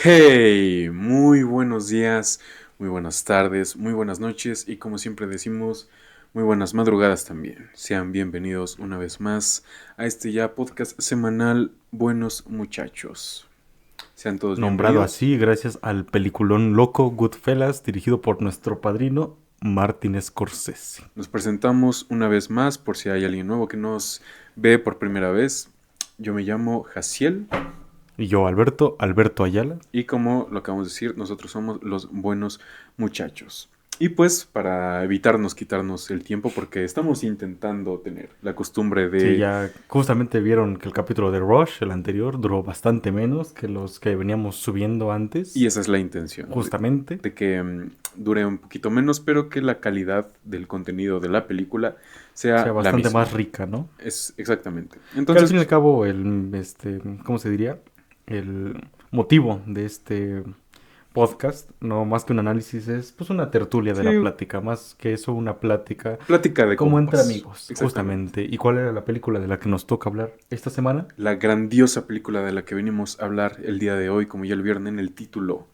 Hey, muy buenos días, muy buenas tardes, muy buenas noches y como siempre decimos, muy buenas madrugadas también. Sean bienvenidos una vez más a este ya podcast semanal Buenos Muchachos. Sean todos Nombrado bienvenidos. así gracias al peliculón loco Goodfellas dirigido por nuestro padrino Martin Scorsese. Nos presentamos una vez más por si hay alguien nuevo que nos ve por primera vez. Yo me llamo Jaciel Y yo, Alberto Ayala. y como lo acabamos de decir, nosotros somos los Buenos Muchachos. Y pues para evitarnos quitarnos el tiempo, porque estamos intentando tener la costumbre Sí, de... ya justamente vieron que el capítulo de Rush, el anterior, duró bastante menos que los que veníamos subiendo Y antes. esa es la intención, Justamente. de que dure un poquito menos, pero que la calidad del contenido de la película Sea sea la bastante misma. más rica, ¿no? Es exactamente. Que al Entonces, fin y al pues, cabo, ¿cómo se diría? El motivo de este podcast, no más que un análisis, es pues una tertulia de la sí, plática, más que eso una plática plática de como entre compas. amigos, Exactamente. justamente. ¿Y cuál era la película de la que nos toca hablar esta semana? La grandiosa película de la que venimos a hablar el día de hoy, como ya lo vieron en el título,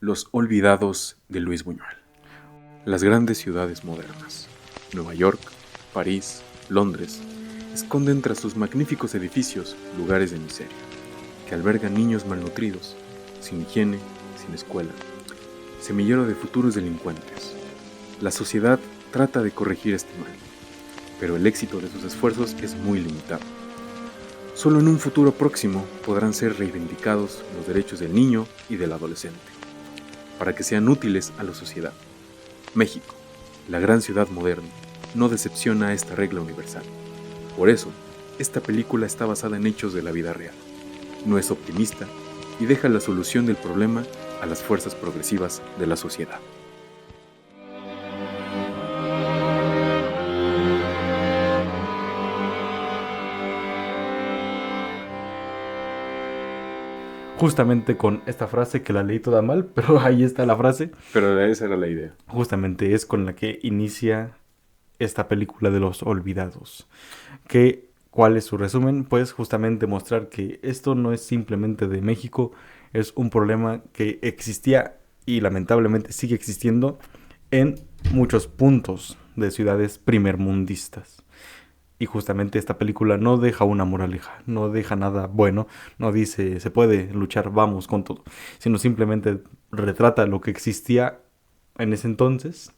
Los Olvidados de Luis Buñuel. Las grandes ciudades modernas, Nueva York, París, Londres, esconden tras sus magníficos edificios lugares de miseria, que albergan niños malnutridos, sin higiene, sin escuela, semillero de futuros delincuentes. La sociedad trata de corregir este mal, pero el éxito de sus esfuerzos es muy limitado. Solo en un futuro próximo podrán ser reivindicados los derechos del niño y del adolescente, para que sean útiles a la sociedad. México, la gran ciudad moderna, no decepciona a esta regla universal. Por eso, esta película está basada en hechos de la vida real. No es optimista y deja la solución del problema a las fuerzas progresivas de la sociedad. Justamente con esta frase que la leí toda mal, pero ahí está la frase. Pero esa era la idea. Justamente es con la que inicia esta película de los olvidados. ¿Cuál es su resumen? Pues justamente mostrar que esto no es simplemente de México, es un problema que existía y lamentablemente sigue existiendo en muchos puntos de ciudades primermundistas. Y justamente esta película no deja una moraleja, no deja nada bueno, no dice se puede luchar, vamos con todo, sino simplemente retrata lo que existía en ese entonces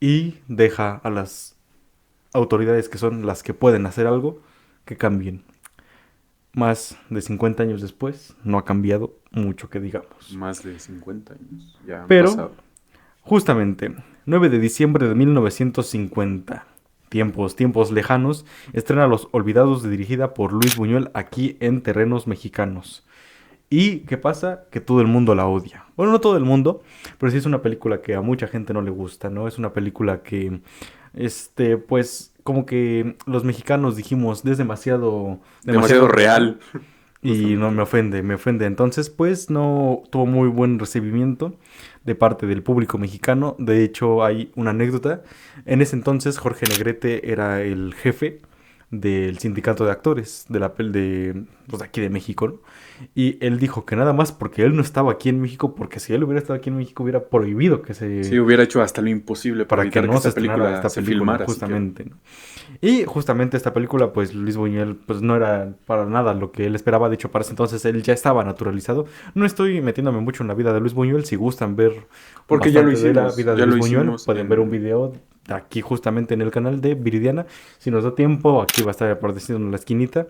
y deja a las autoridades que son las que pueden hacer algo que cambien. Más de 50 años después, no ha cambiado mucho que digamos. Más de 50 años ya han Pero, pasado. justamente, 9 de diciembre de 1950, tiempos lejanos, estrena Los Olvidados, dirigida por Luis Buñuel aquí en terrenos mexicanos. ¿Y qué pasa? Que todo el mundo la odia. Bueno, no todo el mundo, pero sí es una película que a mucha gente no le gusta, ¿no? Es una película que, pues, como que los mexicanos dijimos, es Demasiado demasiado real. real, Y no justamente. me ofende. Entonces, pues no tuvo muy buen recibimiento de parte del público mexicano. De hecho, hay una anécdota. En ese entonces, Jorge Negrete era el jefe del sindicato de actores de la pel de, pues, aquí de México, ¿no? Y él dijo que nada más porque él no estaba aquí en México, porque si él hubiera estado aquí en México hubiera prohibido que Sí, se hubiera hecho hasta lo imposible para para que evitar que no se esta estrenara película esta se película, filmara siquiera. justamente, ¿no? Y justamente esta película, pues Luis Buñuel, pues no era para nada lo que él esperaba. De hecho, para ese entonces él ya estaba naturalizado. No estoy metiéndome mucho en la vida de Luis Buñuel. Si gustan ver Porque bastante de la vida de ya lo Luis Buñuel, hicimos pueden ver un en... video aquí justamente en el canal de Viridiana. Si nos da tiempo, aquí va a estar apareciendo en la esquinita.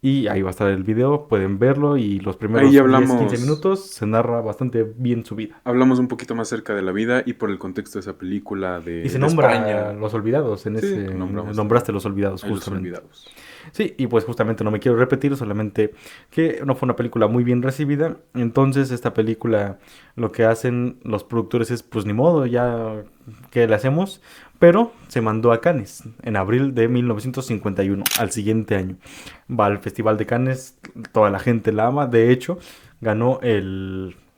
Y ahí va a estar el video, pueden verlo y los Ahí ya primeros 10-15 minutos se narra bastante bien su vida. hablamos un poquito más cerca de la vida y por el contexto de esa película Y se de nombra España. Los Olvidados en Sí, ese... nombramos también Nombraste Los Olvidados, a Los justamente. Olvidados. Sí, y pues justamente no me quiero repetir, solamente que no fue una película muy bien recibida. Entonces esta película lo que hacen los productores es pues ni modo, ya que le hacemos, pero se mandó a Cannes en abril de 1951, al siguiente año. Va al Festival de Cannes, toda la gente la ama, de hecho ganó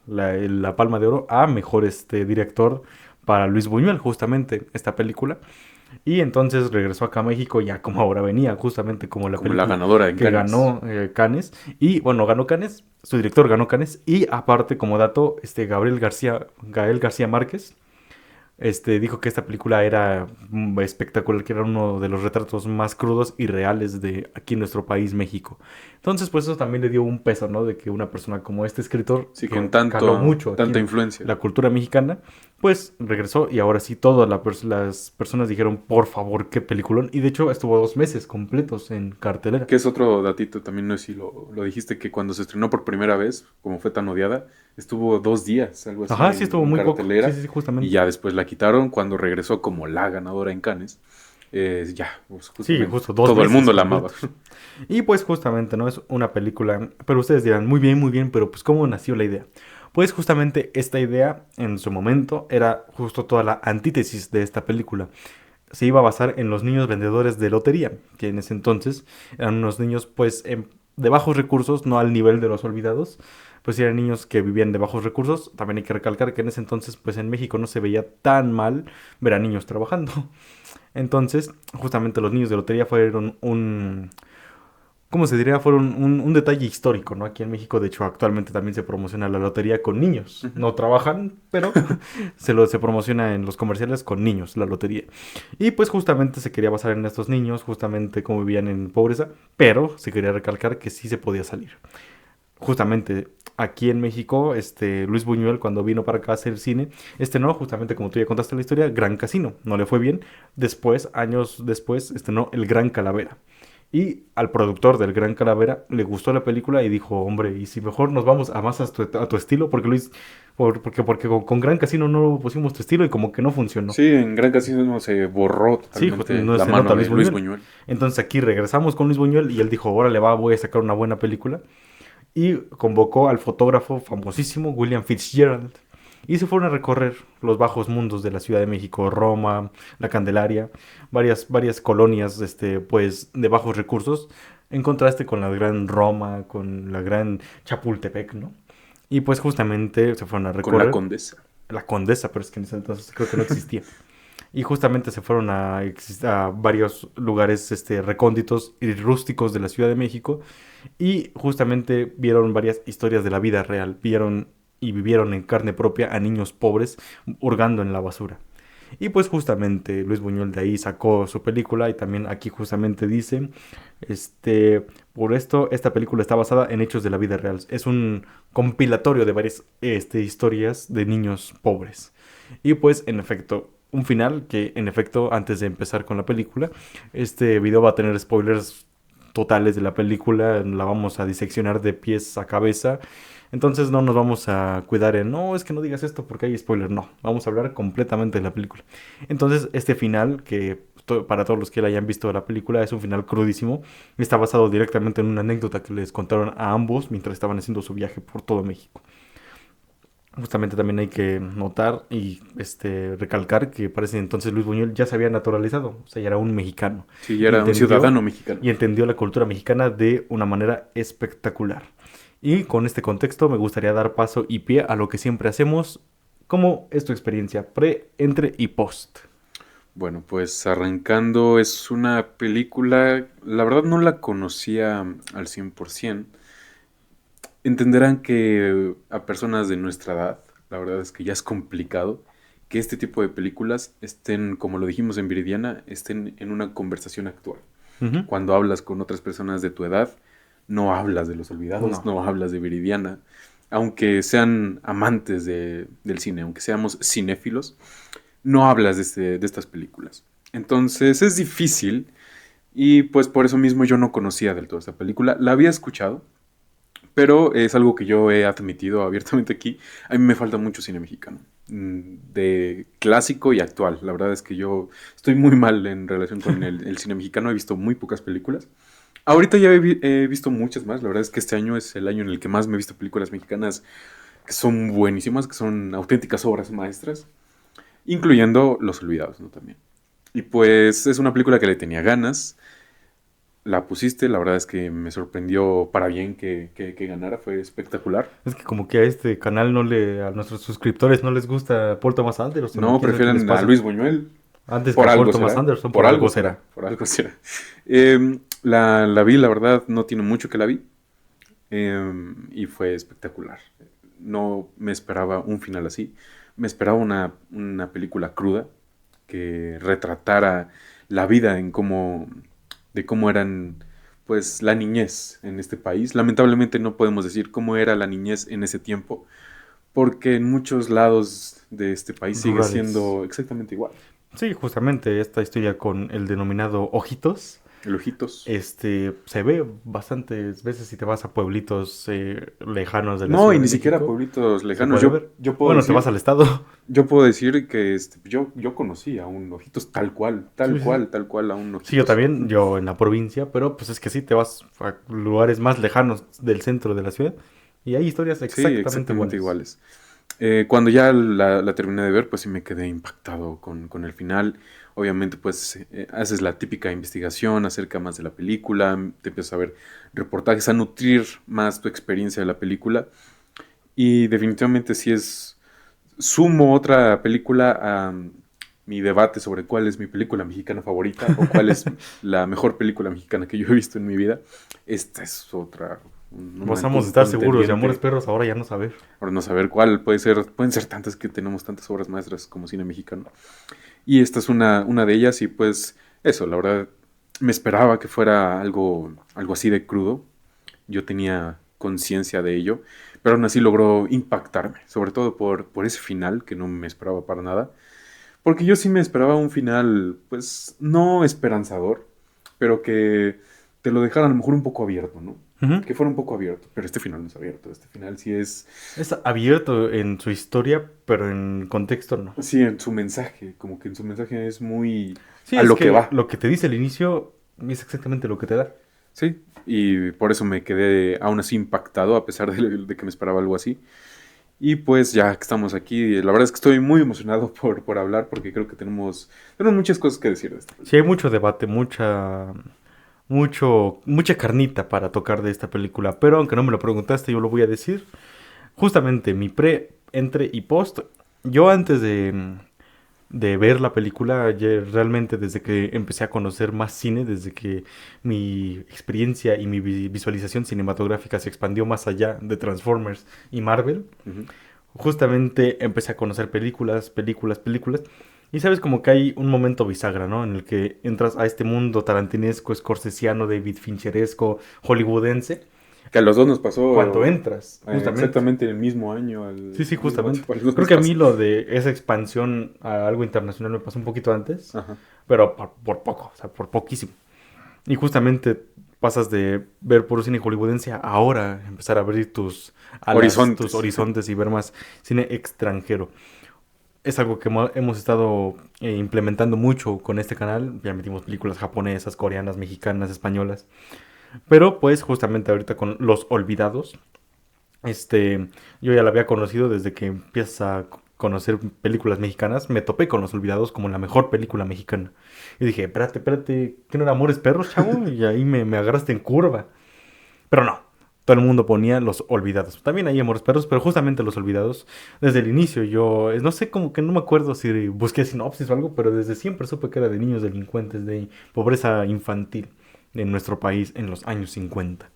la Palma de Oro a mejor director para Luis Buñuel, justamente esta película. Y entonces regresó acá a México ya como ahora venía, justamente como la Como la película ganadora en que Cannes. ganó Cannes. Y bueno, ganó Cannes, Su director ganó Cannes. Y aparte, como dato, Gael García Márquez dijo que esta película era espectacular, que era uno de los retratos más crudos y reales de aquí en nuestro país, México. Entonces, pues eso también le dio un peso, ¿no? De que una persona como este escritor, Sí, con que caló mucho aquí tanta en influencia. la cultura mexicana, pues regresó y ahora sí todas las personas dijeron, por favor, qué peliculón. Y de hecho estuvo 2 meses completos en cartelera. Que es otro datito, también no sé si lo dijiste, que cuando se estrenó por primera vez, como fue tan odiada, estuvo 2 días, algo así, Ajá, sí, estuvo en muy poco. Sí, cartelera, sí, sí, y justamente. ya después la quitaron cuando regresó como la ganadora en Cannes. Ya, pues Sí, justamente, justo dos todo el meses mundo la amaba. completos. Y pues justamente, ¿no? Es una película, pero ustedes dirán, muy bien, pero pues ¿cómo nació la idea? Pues justamente esta idea en su momento era justo toda la antítesis de esta película. Se iba a basar en los niños vendedores de lotería, que en ese entonces eran unos niños pues de bajos recursos, no al nivel de los olvidados, pues eran niños que vivían de bajos recursos. También hay que recalcar que en ese entonces pues en México no se veía tan mal ver a niños trabajando. Entonces, justamente los niños de lotería fueron ¿cómo se diría? Fueron un detalle histórico, ¿no? Aquí en México, de hecho, actualmente también se promociona la lotería con niños. Ujú. No trabajan, pero se promociona en los comerciales con niños, la lotería. Y pues justamente se quería basar en estos niños, justamente cómo vivían en pobreza, pero se quería recalcar que sí se podía salir. Justamente aquí en México, Luis Buñuel cuando vino para acá a hacer cine, no, justamente como tú ya contaste la historia, Gran Casino, no le fue bien. Después, años después, no, El Gran Calavera. Y al productor del Gran Calavera le gustó la película y dijo, hombre, ¿y si mejor nos vamos a más a tu estilo? Porque Luis, porque con Gran Casino no pusimos tu estilo y como que no funcionó. Sí, en Gran Casino se borró Sí, totalmente no la se nota mano Luis de Luis Buñuel. Buñuel. Entonces aquí regresamos con Luis Buñuel y él dijo, órale va, voy a sacar una buena película y convocó al fotógrafo famosísimo William Fitzgerald. Y se fueron a recorrer los bajos mundos de la Ciudad de México, Roma, La Candelaria, varias colonias pues, de bajos recursos, en contraste con la gran Roma, con la gran Chapultepec, ¿no? Y pues justamente se fueron a Con la recorrer Condesa. la Condesa, pero es que en ese entonces creo que no existía. Y justamente se fueron a varios lugares recónditos y rústicos de la Ciudad de México y justamente vieron varias historias de la vida real. Vieron y vivieron en carne propia a niños pobres hurgando en la basura. Y pues justamente Luis Buñuel de ahí sacó su película y también aquí justamente dice, por esto esta película está basada en hechos de la vida real. Es un compilatorio de varias historias de niños pobres. Y pues en efecto, un final que en efecto antes de empezar con la película, este video va a tener spoilers totales de la película, la vamos a diseccionar de pies a cabeza. Entonces no nos vamos a cuidar en, no, es que no digas esto porque hay spoiler, no, vamos a hablar completamente de la película. Entonces este final, que para todos los que la hayan visto la película, es un final crudísimo, está basado directamente en una anécdota que les contaron a ambos mientras estaban haciendo su viaje por todo México. Justamente también hay que notar y recalcar que parece entonces Luis Buñuel ya se había naturalizado, o sea, ya era un mexicano. Sí, ya Y era un ciudadano mexicano. entendió la cultura mexicana de una manera espectacular. Y con este contexto me gustaría dar paso y pie a lo que siempre hacemos, como es tu experiencia pre, entre y post. Bueno, pues arrancando, es una película, la verdad no la conocía al 100%. Entenderán que a personas de nuestra edad, la verdad es que ya es complicado que este tipo de películas estén, como lo dijimos en Viridiana, estén en una conversación actual. Ujú. Cuando hablas con otras personas de tu edad, no hablas de Los Olvidados, No. no hablas de Viridiana, aunque sean amantes del cine, aunque seamos cinéfilos, no hablas de estas películas. Entonces es difícil y pues por eso mismo yo no conocía del todo esta película. La había escuchado, pero es algo que yo he admitido abiertamente aquí. A mí me falta mucho cine mexicano, de clásico y actual. La verdad es que yo estoy muy mal en relación con el cine mexicano. He visto muy pocas películas. Ahorita ya he visto muchas más. La verdad es que este año es el año en el que más me he visto películas mexicanas que son buenísimas, que son auténticas obras maestras, incluyendo Los Olvidados, ¿no? También. Y pues es una película que le tenía ganas. La pusiste, la verdad es que me sorprendió para bien que ganara, fue espectacular. Es que como que a este canal a nuestros suscriptores no les gusta Paul Thomas Anderson, ¿o No, quién sabe qué les prefieren a pasa? Luis Buñuel, Antes que por a Paul algo Thomas será, Anderson, por algo será. por algo será. La vi, la verdad, no tiene mucho que la vi. y fue espectacular. No me esperaba un final así. Me esperaba una película cruda que retratara la vida de cómo eran, pues, la niñez en este país. Lamentablemente no podemos decir cómo era la niñez en ese tiempo, porque en muchos lados de este país sigue Rurales. siendo exactamente igual. Sí, justamente esta historia con el denominado Ojitos. Lujitos. Se ve bastantes veces si te vas a pueblitos lejanos de la No, y Ciudad ni de siquiera México. pueblitos Se lejanos. puede ver. Yo puedo Bueno, te vas decir, al estado. yo puedo decir que yo conocí a un Ojitos tal cual, Sí, tal sí, sí. cual, tal cual a un Sí, yo Ojitos. también, yo en la provincia, pero pues es que sí, te vas a lugares más lejanos del centro de la ciudad y hay historias Sí, exactamente exactamente iguales. iguales. Cuando ya la terminé de ver, pues sí me quedé impactado con el final. Obviamente, pues haces la típica investigación acerca más de la película, te empiezas a ver reportajes, a nutrir más tu experiencia de la película. Y definitivamente sí sumo otra película a mi debate sobre cuál es mi película mexicana favorita o cuál es la mejor película mexicana que yo he visto en mi vida. Esta es otra, Vamos a un estar seguros de Amores contendiente. Perros, ahora ya no saber. Ahora no saber cuál puede ser, pueden ser tantas que tenemos tantas obras maestras como cine mexicano. Y esta es una de ellas y pues eso, la verdad me esperaba que fuera algo así de crudo. Yo tenía conciencia de ello, pero aún así logró impactarme, sobre todo por ese final que no me esperaba para nada. Porque yo sí me esperaba un final, pues no esperanzador, pero que te lo dejaran a lo mejor un poco abierto, ¿no? Ujú. Que fuera un poco abierto, pero este final no es abierto, este final sí es. Es abierto en su historia, pero en contexto no. Sí, en su mensaje, como que en su mensaje es muy Sí, a es lo que que va, lo que te dice al inicio es exactamente lo que te da. ¿sí? Y por eso me quedé aún así impactado, a pesar de que me esperaba algo así. Y pues ya que estamos aquí, la verdad es que estoy muy emocionado por hablar, porque creo que tenemos muchas cosas que decir de esta Sí, hay película. mucho debate, mucha carnita para tocar de esta película, pero aunque no me lo preguntaste, yo lo voy a decir. Justamente mi pre, entre y post, yo antes de ver la película, realmente desde que empecé a conocer más cine, desde que mi experiencia y mi visualización cinematográfica se expandió más allá de Transformers y Marvel, Ujú. justamente empecé a conocer películas. Y sabes como que hay un momento bisagra, ¿no? En el que entras a este mundo tarantinesco, scorsesiano, David Fincheresco, hollywoodense. Que a los dos nos Cuando pasó entras, justamente. exactamente en el mismo año, Sí, sí, al mismo justamente. tiempo, a los dos Creo nos que a mí pasó. lo de esa expansión a algo internacional me pasó un poquito antes, Ajá. pero por poco, o sea, por poquísimo. Y justamente pasas de ver puro cine hollywoodense a ahora empezar a abrir tus alas, tus Horizontes. horizontes y ver más cine extranjero. Es algo que hemos estado implementando mucho con este canal. Ya metimos películas japonesas, coreanas, mexicanas, españolas. Pero pues justamente ahorita con Los Olvidados, yo ya la había conocido desde que empiezas a conocer películas mexicanas. Me topé con Los Olvidados como la mejor película mexicana. Y dije, espérate, ¿qué no era Amores Perros, chavo? Y ahí me agarraste en curva. Pero no, todo el mundo ponía Los Olvidados. También hay Amores Perros, pero justamente Los Olvidados, desde el inicio yo, no sé, como que no me acuerdo si busqué sinopsis o algo, pero desde siempre supe que era de niños delincuentes, de pobreza infantil en nuestro país en los años 50.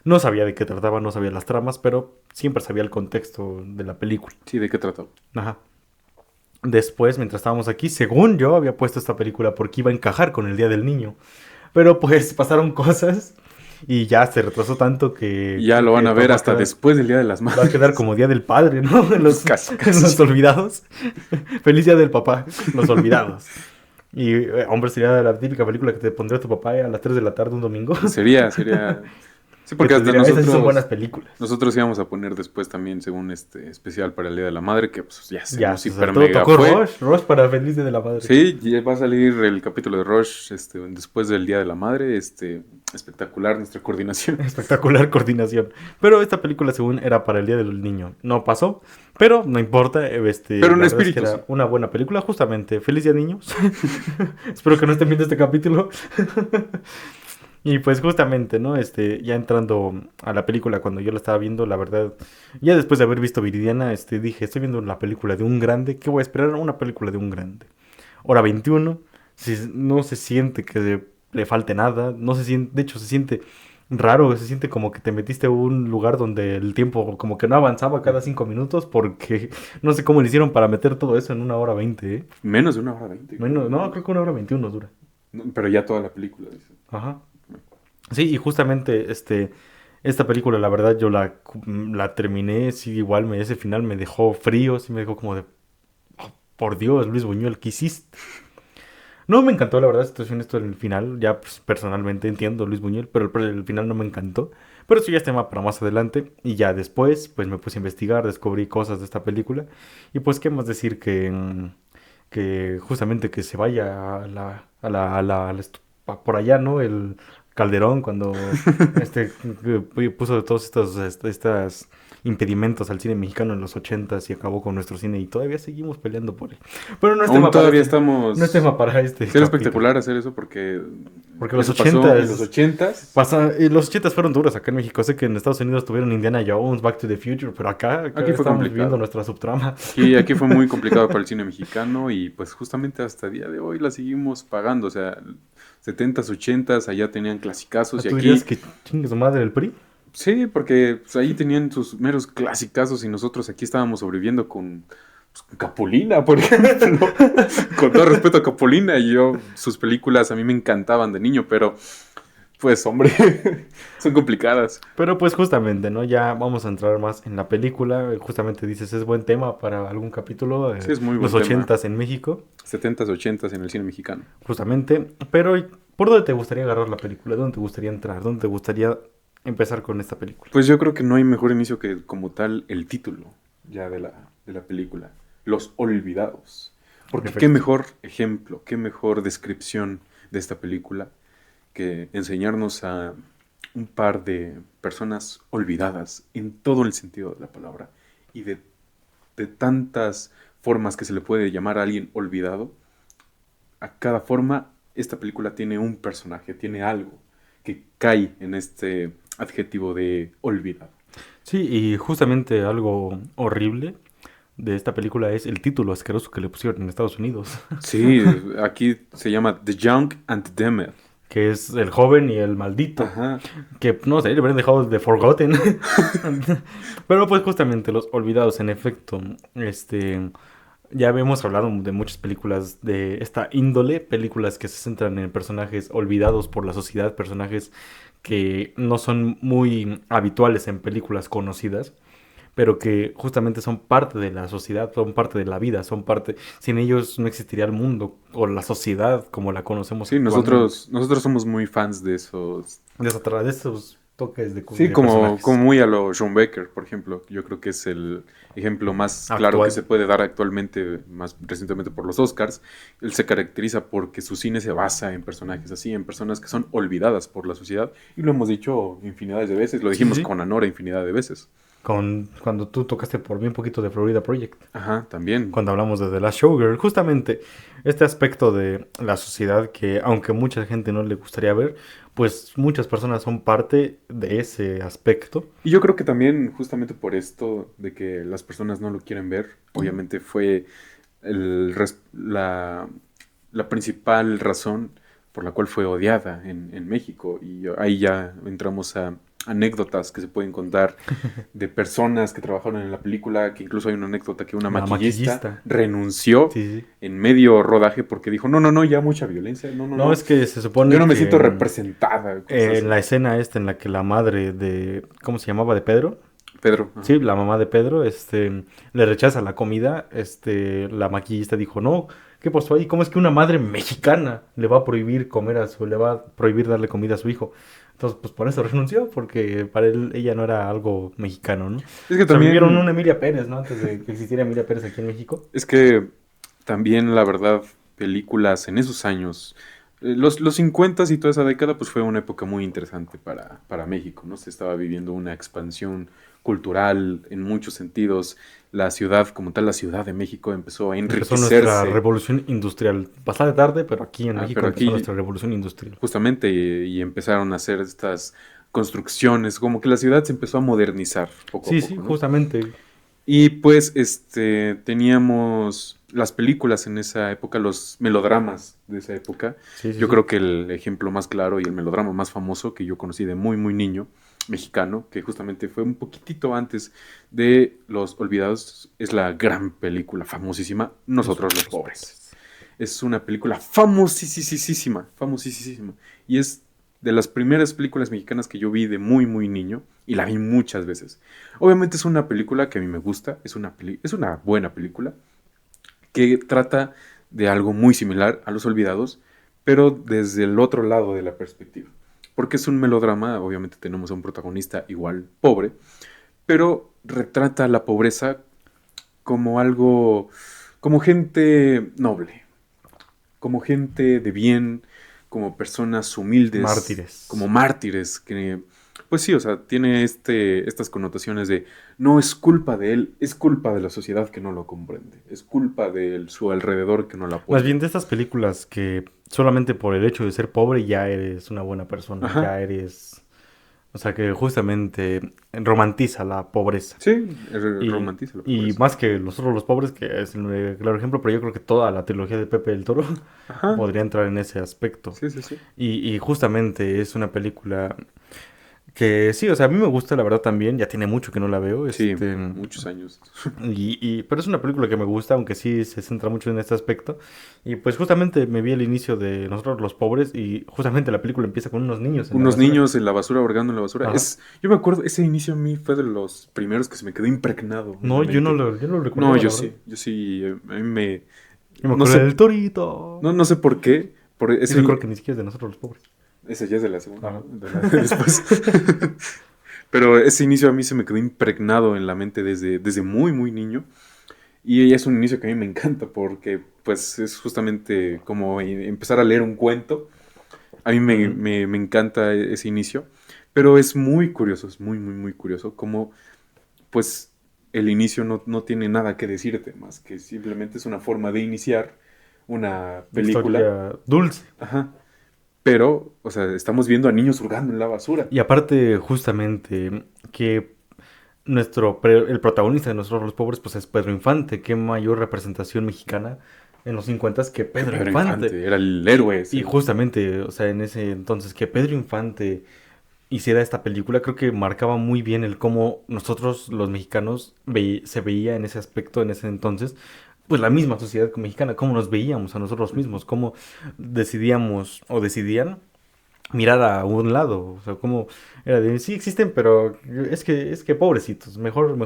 No sabía de qué trataba, no sabía las tramas, pero siempre sabía el contexto de la película. Sí, ¿de qué trató? Ajá. Después, mientras estábamos aquí, según yo había puesto esta película porque iba a encajar con el Día del Niño. Pero pues pasaron cosas y ya se retrasó tanto que Y ya creo lo van que a ver hasta después del Día de las va a quedar Madres. como Día del Padre, ¿no? Casi, En los casi. olvidados. Feliz Día del Papá, los olvidados. Y, hombre, sería la típica película que te pondría tu papá a las 3 de la tarde un domingo. Sería. Sí, Que porque te hasta diría, esas sí son buenas películas. nosotros íbamos a poner después también, según este especial para el Día de la Madre, que pues ya se Ya, nos se hiper saltó, mega tocó fue. Rush para Feliz Día de la Madre. Sí, ya va a salir el capítulo de Rush después del Día de la Madre. Espectacular nuestra coordinación. Espectacular coordinación. Pero esta película, según era para el Día del Niño, no pasó. Pero no importa, Pero en la verdad es que espíritu, sí. era una buena película, justamente. Feliz Día, niños. Espero que no estén viendo este capítulo. Y pues justamente, ¿no? Ya entrando a la película, cuando yo la estaba viendo, la verdad, ya después de haber visto Viridiana, dije, estoy viendo la película de un grande, ¿qué voy a esperar? Una película de un grande. Hora 21, no se siente que le falte nada, no se siente, de hecho se siente raro, se siente como que te metiste a un lugar donde el tiempo como que no avanzaba cada 5 minutos porque no sé cómo le hicieron para meter todo eso en 1 hora 20, ¿eh? Menos de 1 hora 20, creo. Menos, no, creo que 1 hora 21 dura. No, pero ya toda la película, dice. Ajá. Sí, y justamente esta película, la verdad, yo la terminé, sí, igual ese final me dejó frío, sí me dejó como de, "Oh, por Dios, Luis Buñuel, ¿qué hiciste?". No me encantó, la verdad, la situación esto en el final. Ya pues, personalmente entiendo Luis Buñuel, pero el final no me encantó. Pero eso ya es tema para más adelante. Y ya después, pues me puse a investigar, descubrí cosas de esta película. Y pues, ¿qué más decir que justamente que se vaya por allá, ¿no? El Calderón cuando puso todos estas impedimentos al cine mexicano en los 80s y acabó con nuestro cine y todavía seguimos peleando por él. Pero no es Aún tema para todavía este, no es estamos... tema para este Sería capítulo. espectacular hacer eso porque Porque los eso pasó en 80s los 80s. los 80s fueron duros acá en México. Sé que en Estados Unidos tuvieron Indiana Jones, Back to the Future, pero acá Aquí fue estamos viviendo complicado. nuestra subtrama. Aquí fue muy complicado para el cine mexicano y pues justamente hasta el día de hoy la seguimos pagando. O sea, 70s, 80s, allá tenían clasicazos y ¿Tú dirías aquí... que chingue su madre el PRI? Sí, porque pues, ahí tenían sus meros clasicazos y nosotros aquí estábamos sobreviviendo con Capulina, por ejemplo. Con todo respeto a Capulina, y yo, sus películas a mí me encantaban de niño, pero pues hombre, son complicadas. Pero pues justamente, ¿no? Ya vamos a entrar más en la película. Justamente dices, es buen tema para algún capítulo. Sí, es muy buen Los tema. 80s en México, 70s, 80s en el cine mexicano. justamente. Pero, ¿por dónde te gustaría agarrar la película? ¿Dónde te gustaría entrar? ¿Dónde te gustaría empezar con esta película? Pues yo creo que no hay mejor inicio que como tal el título ya de la película, Los Olvidados. Porque qué Perfecto. mejor ejemplo, qué mejor descripción de esta película que enseñarnos a un par de personas olvidadas en todo el sentido de la palabra y de tantas formas que se le puede llamar a alguien olvidado. A cada forma, esta película tiene un personaje, tiene algo que cae en este adjetivo de olvidado. Sí, y justamente algo horrible de esta película es el título asqueroso que le pusieron en Estados Unidos, Sí, aquí se llama The Young and the Damned. que es el joven y el maldito, Ajá. que no sé, le habrían dejado de Forgotten. Pero pues justamente los olvidados, en efecto, ya hemos hablado de muchas películas de esta índole, películas que se centran en personajes olvidados por la sociedad, personajes que no son muy habituales en películas conocidas, pero que justamente son parte de la sociedad, son parte de la vida, son parte, sin ellos no existiría el mundo o la sociedad como la conocemos Sí, actualmente. nosotros somos muy fans de esos. De esos toques Sí, de como personajes muy a lo Sean Baker, por ejemplo. Yo creo que es el ejemplo más claro que actual. se puede dar actualmente, más recientemente por los Oscars. Él se caracteriza porque su cine se basa en personajes así, en personas que son olvidadas por la sociedad. Y lo hemos dicho infinidades de veces, lo Sí, sí, dijimos sí. con Anora infinidad de veces. Cuando tú tocaste por bien poquito de Florida Project, Ajá, también. cuando hablamos de The Last Showgirl, justamente este aspecto de la sociedad que aunque mucha gente no le gustaría ver, pues muchas personas son parte de ese aspecto. Y yo creo que también, justamente por esto de que las personas no lo quieren ver, obviamente fue la principal razón por la cual fue odiada en México. Y ahí ya entramos a anécdotas que se pueden contar de personas que trabajaron en la película, que incluso hay una anécdota que una La maquillista maquillista. renunció Sí, sí. en medio rodaje porque dijo, no, no, no, ya mucha violencia, no, no, No, no, es que se yo supone no me que siento representada, cosas en así. la escena esta en la que la madre de, ¿cómo se llamaba? De Pedro. Pedro, ajá. Sí, la mamá de Pedro, le rechaza la comida, la maquillista dijo, no, ¿qué pasó ahí? ¿Cómo es que una madre mexicana le va a prohibir le va a prohibir darle comida a su hijo? Entonces, pues por eso renunció, porque para él, ella no era algo mexicano, ¿no? Es que O sea, vivieron también una Emilia Pérez, ¿no? Antes de que existiera Emilia Pérez aquí en México. Es que también, la verdad, películas en esos años, los 50 y toda esa década, pues fue una época muy interesante para México, ¿no? Se estaba viviendo una expansión cultural en muchos sentidos. La ciudad, como tal, la Ciudad de México empezó a Empezó nuestra enriquecerse. revolución industrial. Bastante tarde, pero aquí en México Pero empezó aquí, nuestra revolución industrial. justamente, y empezaron a hacer estas construcciones, como que la ciudad se empezó a modernizar poco a Sí, sí, poco, ¿no? justamente. Y pues teníamos las películas en esa época, los melodramas de esa época. Sí, sí, Yo sí. creo que el ejemplo más claro y el melodrama más famoso que yo conocí de muy, muy niño, mexicano, que justamente fue un poquitito antes de Los Olvidados, es la gran película famosísima, Nosotros los Nosotros Pobres. pobres. Es una película famosísima, famosísima. Y es de las primeras películas mexicanas que yo vi de muy, muy niño. Y la vi muchas veces. Obviamente es una película que a mí me gusta. Es una buena película. Que trata de algo muy similar a Los Olvidados. Pero desde el otro lado de la perspectiva. Porque es un melodrama. Obviamente tenemos a un protagonista igual pobre. Pero retrata la pobreza como algo... Como gente noble, como gente de bien, como personas humildes, como Mártires. mártires, que, pues sí, o sea, tiene estas connotaciones de no es culpa de él, es culpa de la sociedad que no lo comprende, es culpa de su alrededor que no lo Más apoya. bien de estas películas que solamente por el hecho de ser pobre ya eres una buena persona, Ajá, ya eres... O sea, que justamente romantiza la pobreza. sí, Y, romantiza la y pobreza. más que nosotros los pobres, que es el claro ejemplo, pero yo creo que toda la trilogía de Pepe el Toro Ajá, podría entrar en ese aspecto. sí, sí, sí. Y justamente es una película que sí, o sea, a mí me gusta, la verdad también, ya tiene mucho que no la veo, Sí, muchos años. pero es una película que me gusta, aunque sí se centra mucho en este aspecto. Y pues justamente me vi el inicio de Nosotros los Pobres y justamente la película empieza con unos niños en la Unos basura. niños en la basura, hurgando en la basura. Ajá. Yo me acuerdo, ese inicio a mí fue de los primeros que se me quedó impregnado en la No, mente. yo no lo No, recordaba, la verdad. yo sí, a mí me... Yo me No acuerdo sé, del Torito. no sé por qué, por Y eso creo que ni siquiera es de Nosotros los Pobres. ese ya es de la segunda, Ajá. ¿no? Después. Pero ese inicio a mí se me quedó impregnado en la mente desde muy, muy niño. Y es un inicio que a mí me encanta porque, pues, es justamente como empezar a leer un cuento. A mí Ujú. me encanta ese inicio. Pero es muy curioso, es muy, muy, muy curioso como, pues, el inicio no tiene nada que decirte más que simplemente es una forma de iniciar una Una película. historia dulce. Ajá. Pero, o sea, estamos viendo a niños hurgando en la basura. Y aparte, justamente, que el protagonista de Nosotros los Pobres, pues es Pedro Infante. Qué mayor representación mexicana en los 50 que Que Pedro Pedro Infante. Infante era el Y, héroe y ese. justamente, o sea, en ese entonces, que Pedro Infante hiciera esta película, creo que marcaba muy bien el cómo nosotros, los mexicanos, se veía en ese aspecto, en ese entonces, pues la misma sociedad mexicana, cómo nos veíamos a nosotros Ujú. mismos, cómo decidíamos o decidían mirar a un lado, o sea, como era de, sí existen, pero es que pobrecitos, mejor,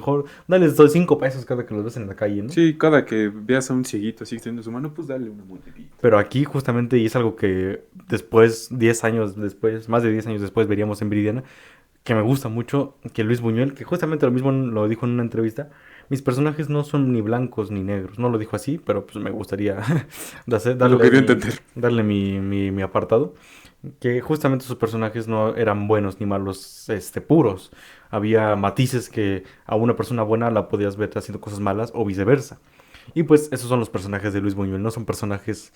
dales 5 pesos cada que los ves en la calle, ¿no? Sí, cada que veas a un cieguito así extendiendo su mano, pues dale una monedita. Pero aquí justamente, y es algo que después, 10 años después, más de 10 años después veríamos en Viridiana, que me gusta mucho, que Luis Buñuel, que justamente lo mismo lo dijo en una entrevista, mis personajes no son ni blancos ni negros, no lo dijo así, pero pues me gustaría Es lo que darle dio a mi, entender. darle mi apartado, que justamente sus personajes no eran buenos ni malos, puros. Había matices que a una persona buena la podías ver haciendo cosas malas o viceversa. Y pues esos son los personajes de Luis Buñuel, no son personajes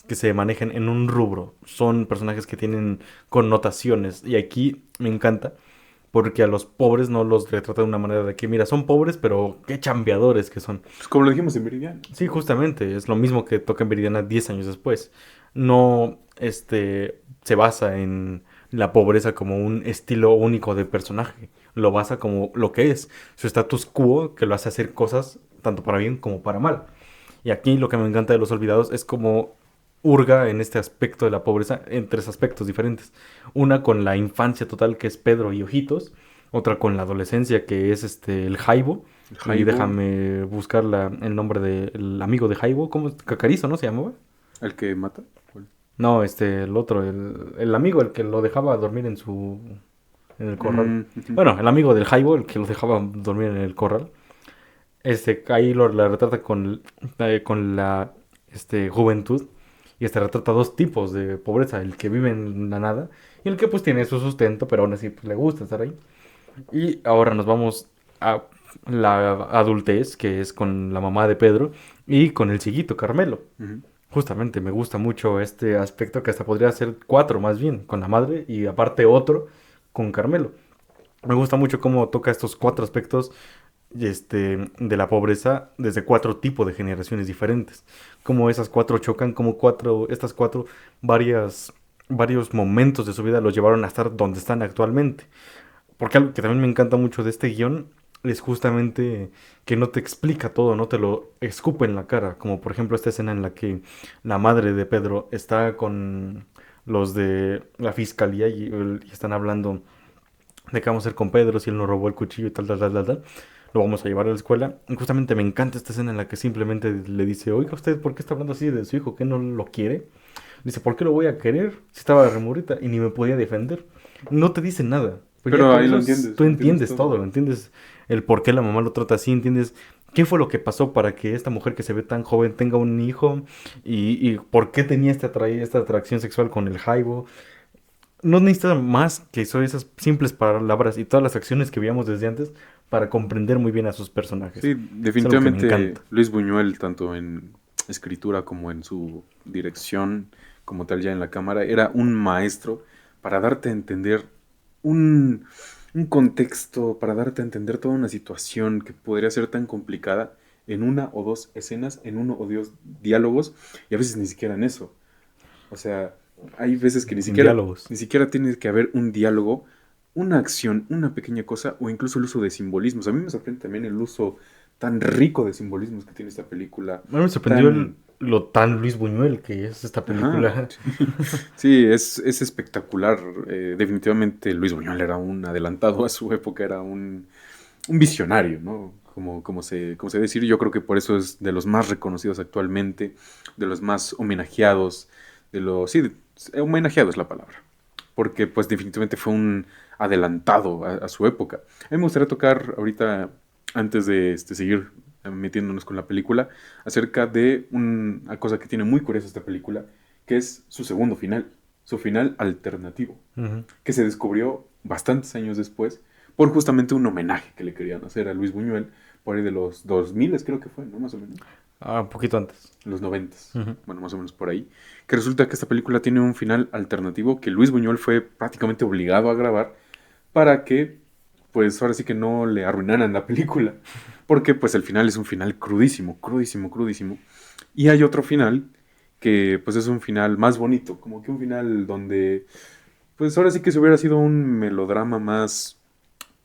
que se manejen en un rubro, son personajes que tienen connotaciones. Y aquí me encanta porque a los pobres no los retrata de una manera de que, mira, son pobres, pero qué chambeadores que son. Pues como lo dijimos en Meridiano. Sí, justamente, es lo mismo que toca en Viridiana 10 años después. No, se basa en la pobreza como un estilo único de personaje. Lo basa como lo que es, su status quo, que lo hace hacer cosas tanto para bien como para mal. Y aquí lo que me encanta de Los Olvidados es como hurga en este aspecto de la pobreza en tres aspectos diferentes. Una con la infancia total, que es Pedro y Ojitos. Otra con la adolescencia, que es el Jaibo. El Y Jaibo, déjame buscar el nombre del amigo de Jaibo. ¿Cómo es? Cacarizo, ¿no se llamaba? el que mata. ¿Cuál? No, el otro, el amigo, el que lo dejaba dormir en el corral. Ujú. Bueno, el amigo del Jaibo, el que lo dejaba dormir en el corral. Ahí la retrata con la juventud. Y retrata dos tipos de pobreza: el que vive en la nada y el que pues tiene su sustento, pero aún así pues, le gusta estar ahí. Y ahora nos vamos a la adultez, que es con la mamá de Pedro y con el chiquito Carmelo. Ujú. Justamente me gusta mucho este aspecto, que hasta podría ser cuatro más bien, con la madre y aparte otro con Carmelo. Me gusta mucho cómo toca estos cuatro aspectos de la pobreza desde 4 tipos de generaciones diferentes. Como esas 4 chocan, como estas cuatro, varios momentos de su vida los llevaron a estar donde están actualmente. Porque algo que también me encanta mucho de este guión es justamente que no te explica todo, no te lo escupe en la cara. Como por ejemplo esta escena en la que la madre de Pedro está con los de la fiscalía y están hablando de qué vamos a hacer con Pedro si él nos robó el cuchillo y tal, tal, tal, tal, tal. Lo vamos a llevar a la escuela. Y justamente me encanta esta escena en la que simplemente le dice, oiga, ¿usted por qué está hablando así de su hijo? ¿Qué no lo quiere? Dice, ¿por qué lo voy a querer? Si estaba remurita y ni me podía defender. No te dice nada. Pero ya Pero con ahí lo eso entiendes, tú entiendes entiendes todo. todo. Entiendes el por qué la mamá lo trata así. Entiendes qué fue lo que pasó para que esta mujer que se ve tan joven tenga un hijo. Y por qué tenía esta atracción sexual con el Jaibo. No necesita más que son esas simples palabras y todas las acciones que veíamos desde antes para comprender muy bien a sus personajes. Sí, Es algo que me definitivamente encanta. Luis Buñuel, tanto en escritura como en su dirección, como tal ya en la cámara, era un maestro para darte a entender un, un contexto, para darte a entender toda una situación que podría ser tan complicada en una o dos escenas, en uno o dos diálogos, y a veces ni siquiera en eso. O sea, hay veces que En diálogos. ni siquiera tiene que haber un diálogo, una acción, una pequeña cosa, o incluso el uso de simbolismos. A mí me sorprende también el uso tan rico de simbolismos que tiene esta película. A mí me sorprendió Tan... lo tan Luis Buñuel que es esta Ajá. película. Sí, es espectacular. Definitivamente Luis Buñuel era un adelantado a su época, era un visionario, ¿no? Como se decir, yo creo que por eso es de los más reconocidos actualmente, de los más homenajeados, de los... Sí, homenajeado es la palabra, porque pues definitivamente fue un adelantado a su época. A mí me gustaría tocar ahorita, antes de seguir metiéndonos con la película, acerca de una cosa que tiene muy curiosa esta película, que es su segundo final, su final alternativo, Ujú. que se descubrió bastantes años después por justamente un homenaje que le querían hacer a Luis Buñuel por ahí de los 2000 creo que fue, ¿no? Más o menos. Ah, un poquito antes. Los 90, Ujú. bueno, más o menos por ahí. Que resulta que esta película tiene un final alternativo que Luis Buñuel fue prácticamente obligado a grabar para que, pues ahora sí que no le arruinaran la película. Porque pues el final es un final crudísimo, crudísimo, crudísimo. Y hay otro final que pues es un final más bonito, como que un final donde pues ahora sí que si hubiera sido un melodrama más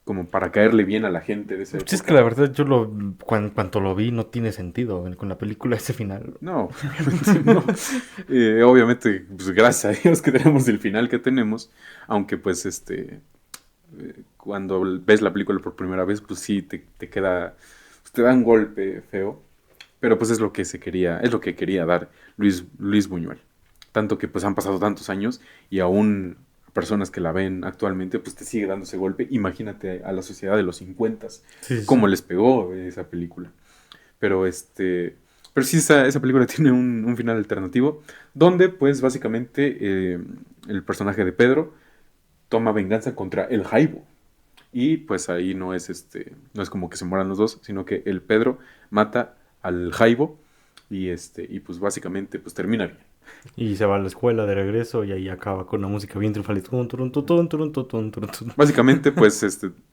como para caerle bien a la gente de esa Sí, es que la época. verdad cuanto lo vi no tiene sentido con la película ese final. No, obviamente no. Obviamente, pues gracias a Dios que tenemos el final que tenemos, aunque pues cuando ves la película por primera vez, pues sí te queda, pues, te da un golpe feo, pero pues es lo que se quería, es lo que quería dar Luis Buñuel. Tanto que pues han pasado tantos años y aún personas que la ven actualmente, pues te sigue dando ese golpe. Imagínate a la sociedad de los 50, Sí, sí, cómo sí. les pegó esa película. Pero pero sí esa película tiene un final alternativo, donde pues básicamente el personaje de Pedro toma venganza contra el Jaibo. Y pues ahí no es como que se mueran los dos, sino que el Pedro mata al Jaibo y pues básicamente pues termina bien. Y se va a la escuela de regreso y ahí acaba con una música bien triunfal. Y tun, turun, tutun, turun, tutun, turun, tutun. Básicamente pues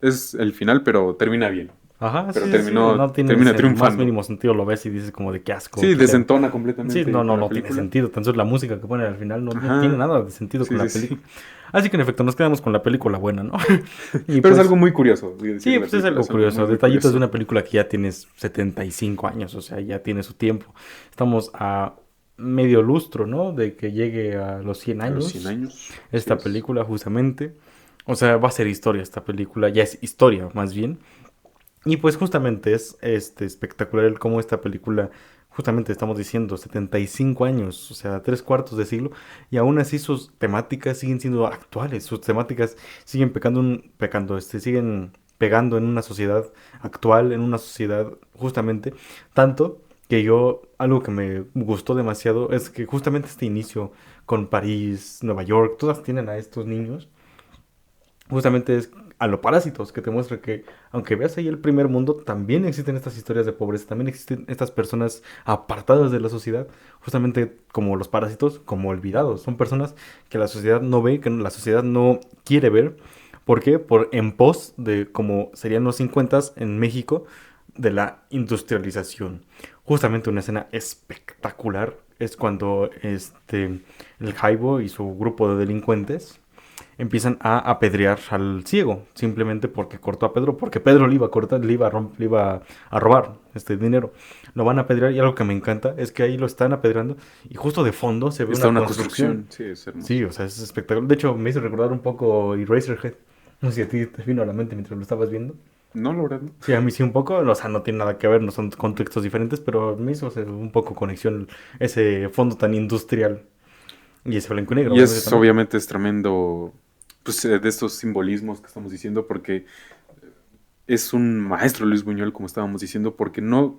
es el final, pero termina bien. Ajá, Pero sí, sí, sí. No tiene termina el más triunfando. mínimo sentido. Lo ves y dices como de qué asco. Sí, desentona Sí, completamente no, no, con la no tiene película. sentido. Entonces la música que ponen al final no tiene Ajá. nada de sentido con Sí, sí, la sí. película. Así que en efecto nos quedamos con la película buena, ¿no? Y Pero es algo pues, muy curioso, de decir, sí, la pues es película algo es algo curioso. muy, muy Detallitos de curioso. una película que ya tienes 75 años, o sea, ya tiene su tiempo. Estamos a medio lustro, ¿no? De que llegue a los 100 A los 100 años años, así esta es. película justamente. O sea, va a ser historia esta película, ya es historia más bien. Y pues justamente es espectacular el cómo esta película, justamente estamos diciendo, 75 años, o sea, 3/4 de siglo, y aún así sus temáticas siguen siendo actuales, sus temáticas siguen siguen pegando en una sociedad actual, en una sociedad justamente, tanto que algo que me gustó demasiado es que justamente este inicio con París, Nueva York, todas tienen a estos niños justamente es a los parásitos, que te muestra que aunque veas ahí el primer mundo, también existen estas historias de pobreza, también existen estas personas apartadas de la sociedad, justamente como los parásitos, como olvidados. Son personas que la sociedad no ve, que la sociedad no quiere ver, ¿Por qué? En pos de como serían los 50 en México de la industrialización. Justamente una escena espectacular es cuando el Jaibo y su grupo de delincuentes empiezan a apedrear al ciego, simplemente porque cortó a Pedro, porque Pedro le iba a cortar, le iba a robar este dinero. Lo van a apedrear y algo que me encanta es que ahí lo están apedreando y justo de fondo se ve Está una una construcción. construcción, sí, es hermoso. Sí, o sea, es espectacular. De hecho, me hizo recordar un poco Eraserhead. No sé si a ti te vino a la mente mientras lo estabas viendo. No, la verdad, no. Sí, a mí sí un poco, o sea, no tiene nada que ver, no son contextos diferentes, pero me hizo hacer un poco conexión ese fondo tan industrial. Y ese blanco y negro, Y obviamente es, también. obviamente, es tremendo, pues, de estos simbolismos que estamos diciendo, porque es un maestro Luis Buñuel, como estábamos diciendo, porque no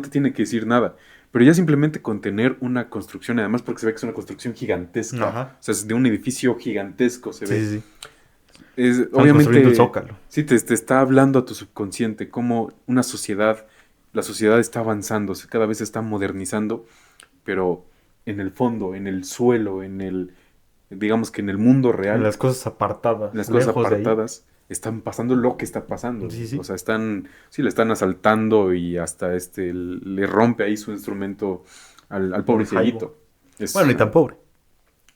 te tiene que decir nada, pero ya simplemente con tener una construcción, además porque se ve que es una construcción gigantesca, Ajá. o sea, es de un edificio gigantesco, se Sí, ve. sí, sí. Están construyendo el Obviamente, Zócalo. sí, te está hablando a tu subconsciente, cómo una sociedad, la sociedad está avanzando, cada vez se está modernizando, pero en el fondo, en el suelo, digamos que en el mundo En real, las cosas apartadas, las cosas lejos de ahí. apartadas, están pasando lo que está pasando. Sí, O sí. sea, sí, le están asaltando y hasta le rompe ahí su instrumento al pobre El Jaibo. cieguito. Bueno, Es, ni tan pobre.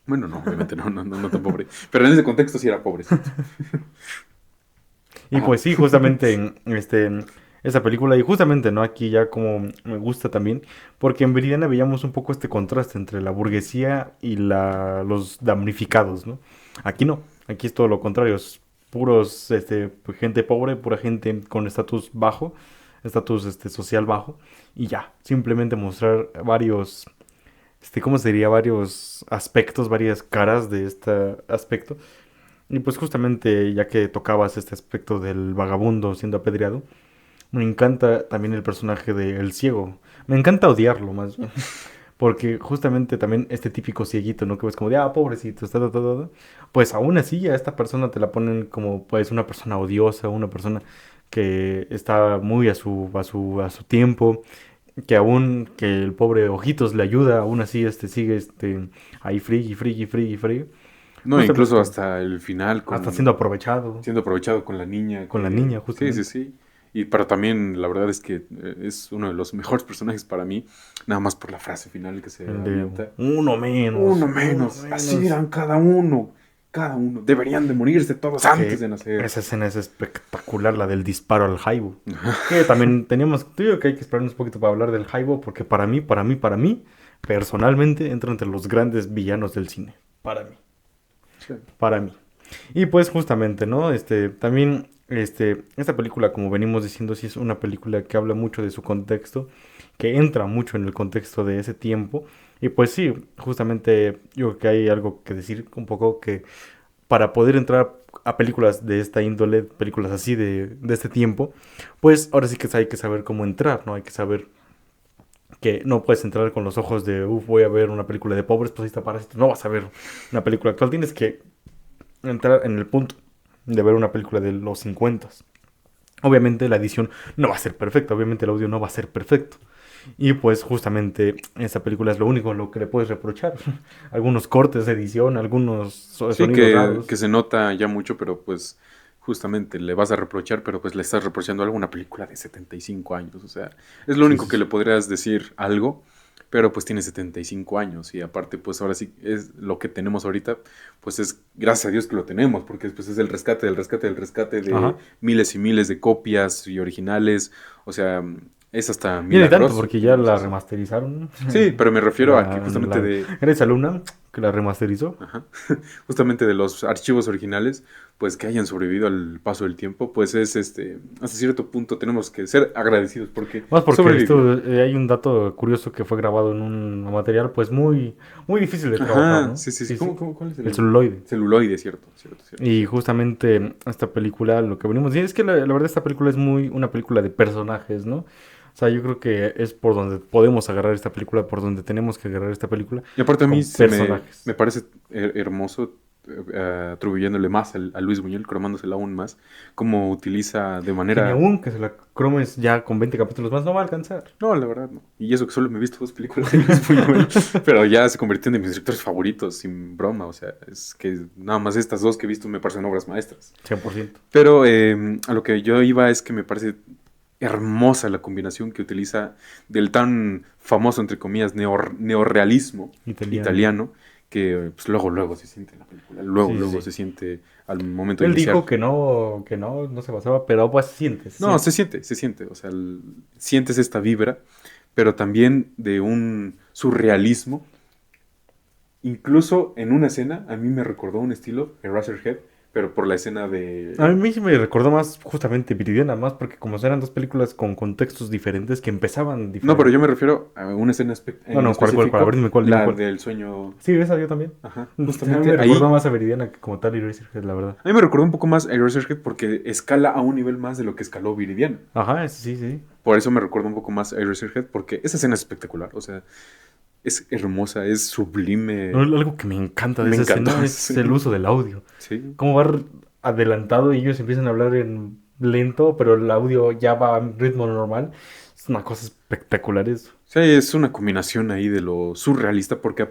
bueno, no, obviamente no tan pobre. Pero en ese contexto sí era pobrecito. Y Ajá. pues sí, justamente en esa película, y justamente, ¿no? Aquí ya como me gusta también, porque en Viridiana veíamos un poco este contraste entre la burguesía y los damnificados, ¿no? Aquí no, aquí es todo lo contrario, es puros, pues, gente pobre, pura gente con estatus bajo, estatus social bajo, y ya, simplemente mostrar varios, ¿cómo sería? Varios aspectos, varias caras de este aspecto. Y pues justamente ya que tocabas este aspecto del vagabundo siendo apedreado, me encanta también el personaje de El Ciego. Me encanta odiarlo más bien. Porque justamente también este típico cieguito, ¿no? Que ves como de, pobrecito, pues aún así a esta persona te la ponen como pues una persona odiosa, una persona que está muy a su tiempo, que aún que el pobre Ojitos le ayuda, aún así sigue ahí frigui, frigui, frigui, frigui. No, incluso Justamente hasta el final hasta siendo con aprovechado siendo aprovechado con la niña con la niña, sí, sí, justamente. sí. Y pero también la verdad es que es uno de los mejores personajes para mí, nada más por la frase final que se El de avienta. uno menos, Uno uno menos, así menos. eran cada uno. Deberían de morirse todos antes Que de nacer. esa escena es espectacular, la del disparo al Jaibo. Que también digo que hay que esperarnos un poquito para hablar del Jaibo, porque para mí, personalmente, entra entre los grandes villanos del cine. Para mí, Sí. para mí. Y pues justamente, ¿no? También, esta película, como venimos diciendo, sí es una película que habla mucho de su contexto, que entra mucho en el contexto de ese tiempo. Y pues sí, justamente yo creo que hay algo que decir un poco que para poder entrar a películas de esta índole, películas así de este tiempo, pues ahora sí que hay que saber cómo entrar, ¿no? Hay que saber que no puedes entrar con los ojos de, voy a ver una película de pobres, pues ahí está Parásitos. No vas a ver una película actual, tienes que entrar en el punto de ver una película de los 50. Obviamente la edición no va a ser perfecta, obviamente el audio no va a ser perfecto. Y pues justamente esta película es lo único lo que le puedes reprochar. Algunos cortes de edición, algunos Sí, sonidos que raros. se nota ya mucho, pero pues justamente le vas a reprochar, pero pues le estás reprochando a alguna película de 75 años. O sea, es lo Sí, único sí, que sí. le podrías decir algo, pero pues tiene 75 años y aparte pues ahora sí es lo que tenemos ahorita, pues es gracias a Dios que lo tenemos, porque pues es el rescate del rescate del rescate de Ajá. miles y miles de copias y originales. O sea, es hasta Y ni tanto, milagroso que porque ya tengamos la eso. remasterizaron. Sí, pero me refiero a que justamente La de... Grace Alumna, que la remasterizó. Ajá. Justamente de los archivos originales, pues que hayan sobrevivido al paso del tiempo, pues es hasta cierto punto tenemos que ser agradecidos porque Más porque sobrevivieron. hay un dato curioso que fue grabado en un material pues muy, muy difícil de trabajar, Ajá, ¿no? sí, sí, sí. Sí, sí. ¿Cuál es El el celuloide. celuloide? Cierto, cierto, cierto, Y cierto. justamente esta película, lo que venimos diciendo es que la verdad esta película es muy una película de personajes, ¿no? O sea, yo creo que es por donde podemos agarrar esta película, por donde tenemos que agarrar esta película, Y aparte a mí con personajes. me parece hermoso atribuyéndole más a Luis Buñuel, cromándosela aún más, cómo utiliza de Que ni manera... aún que se la cromes ya con 20 capítulos más no va a alcanzar. No, la verdad no. Y eso que solo me he visto 2 películas de Luis Buñuel, pero ya se convirtió en de mis directores favoritos, sin broma. O sea, es que nada más estas dos que he visto me parecen obras maestras. 100%. Pero a lo que yo iba es que me parece hermosa la combinación que utiliza del tan famoso, entre comillas, neorrealismo italiano, que pues, luego se siente en la película. Luego Sí. se siente al momento de Él iniciar. dijo que no se basaba, pero pues se siente, se No, siente. se siente. O sea, sientes esta vibra, pero también de un surrealismo. Incluso en una escena, a mí me recordó un estilo, Eraserhead, pero por la escena A de... mí sí me recordó más justamente Viridiana, más porque como eran dos películas con contextos diferentes que empezaban No, pero diferentes. yo me refiero a una escena No, en no, ¿cuál? A ver, específico, dime cuál, dime la cuál. del sueño. Sí, esa yo también. Ajá, A mí justamente me recordó ahí. más a Viridiana que como tal Eraserhead, la verdad. A mí me recordó un poco más a Eraserhead porque escala a un nivel más de lo que escaló Viridiana. Ajá, sí. Por eso me recuerda un poco más a Eraserhead porque esa escena es espectacular. O sea, es hermosa, es No, sublime. algo que me encanta de Me esa encantó. escena es Sí. el uso del audio. Sí. Cómo va adelantado y ellos empiezan a hablar en lento, pero el audio ya va a ritmo normal. Es una cosa espectacular eso. Sí, es una combinación ahí de lo surrealista porque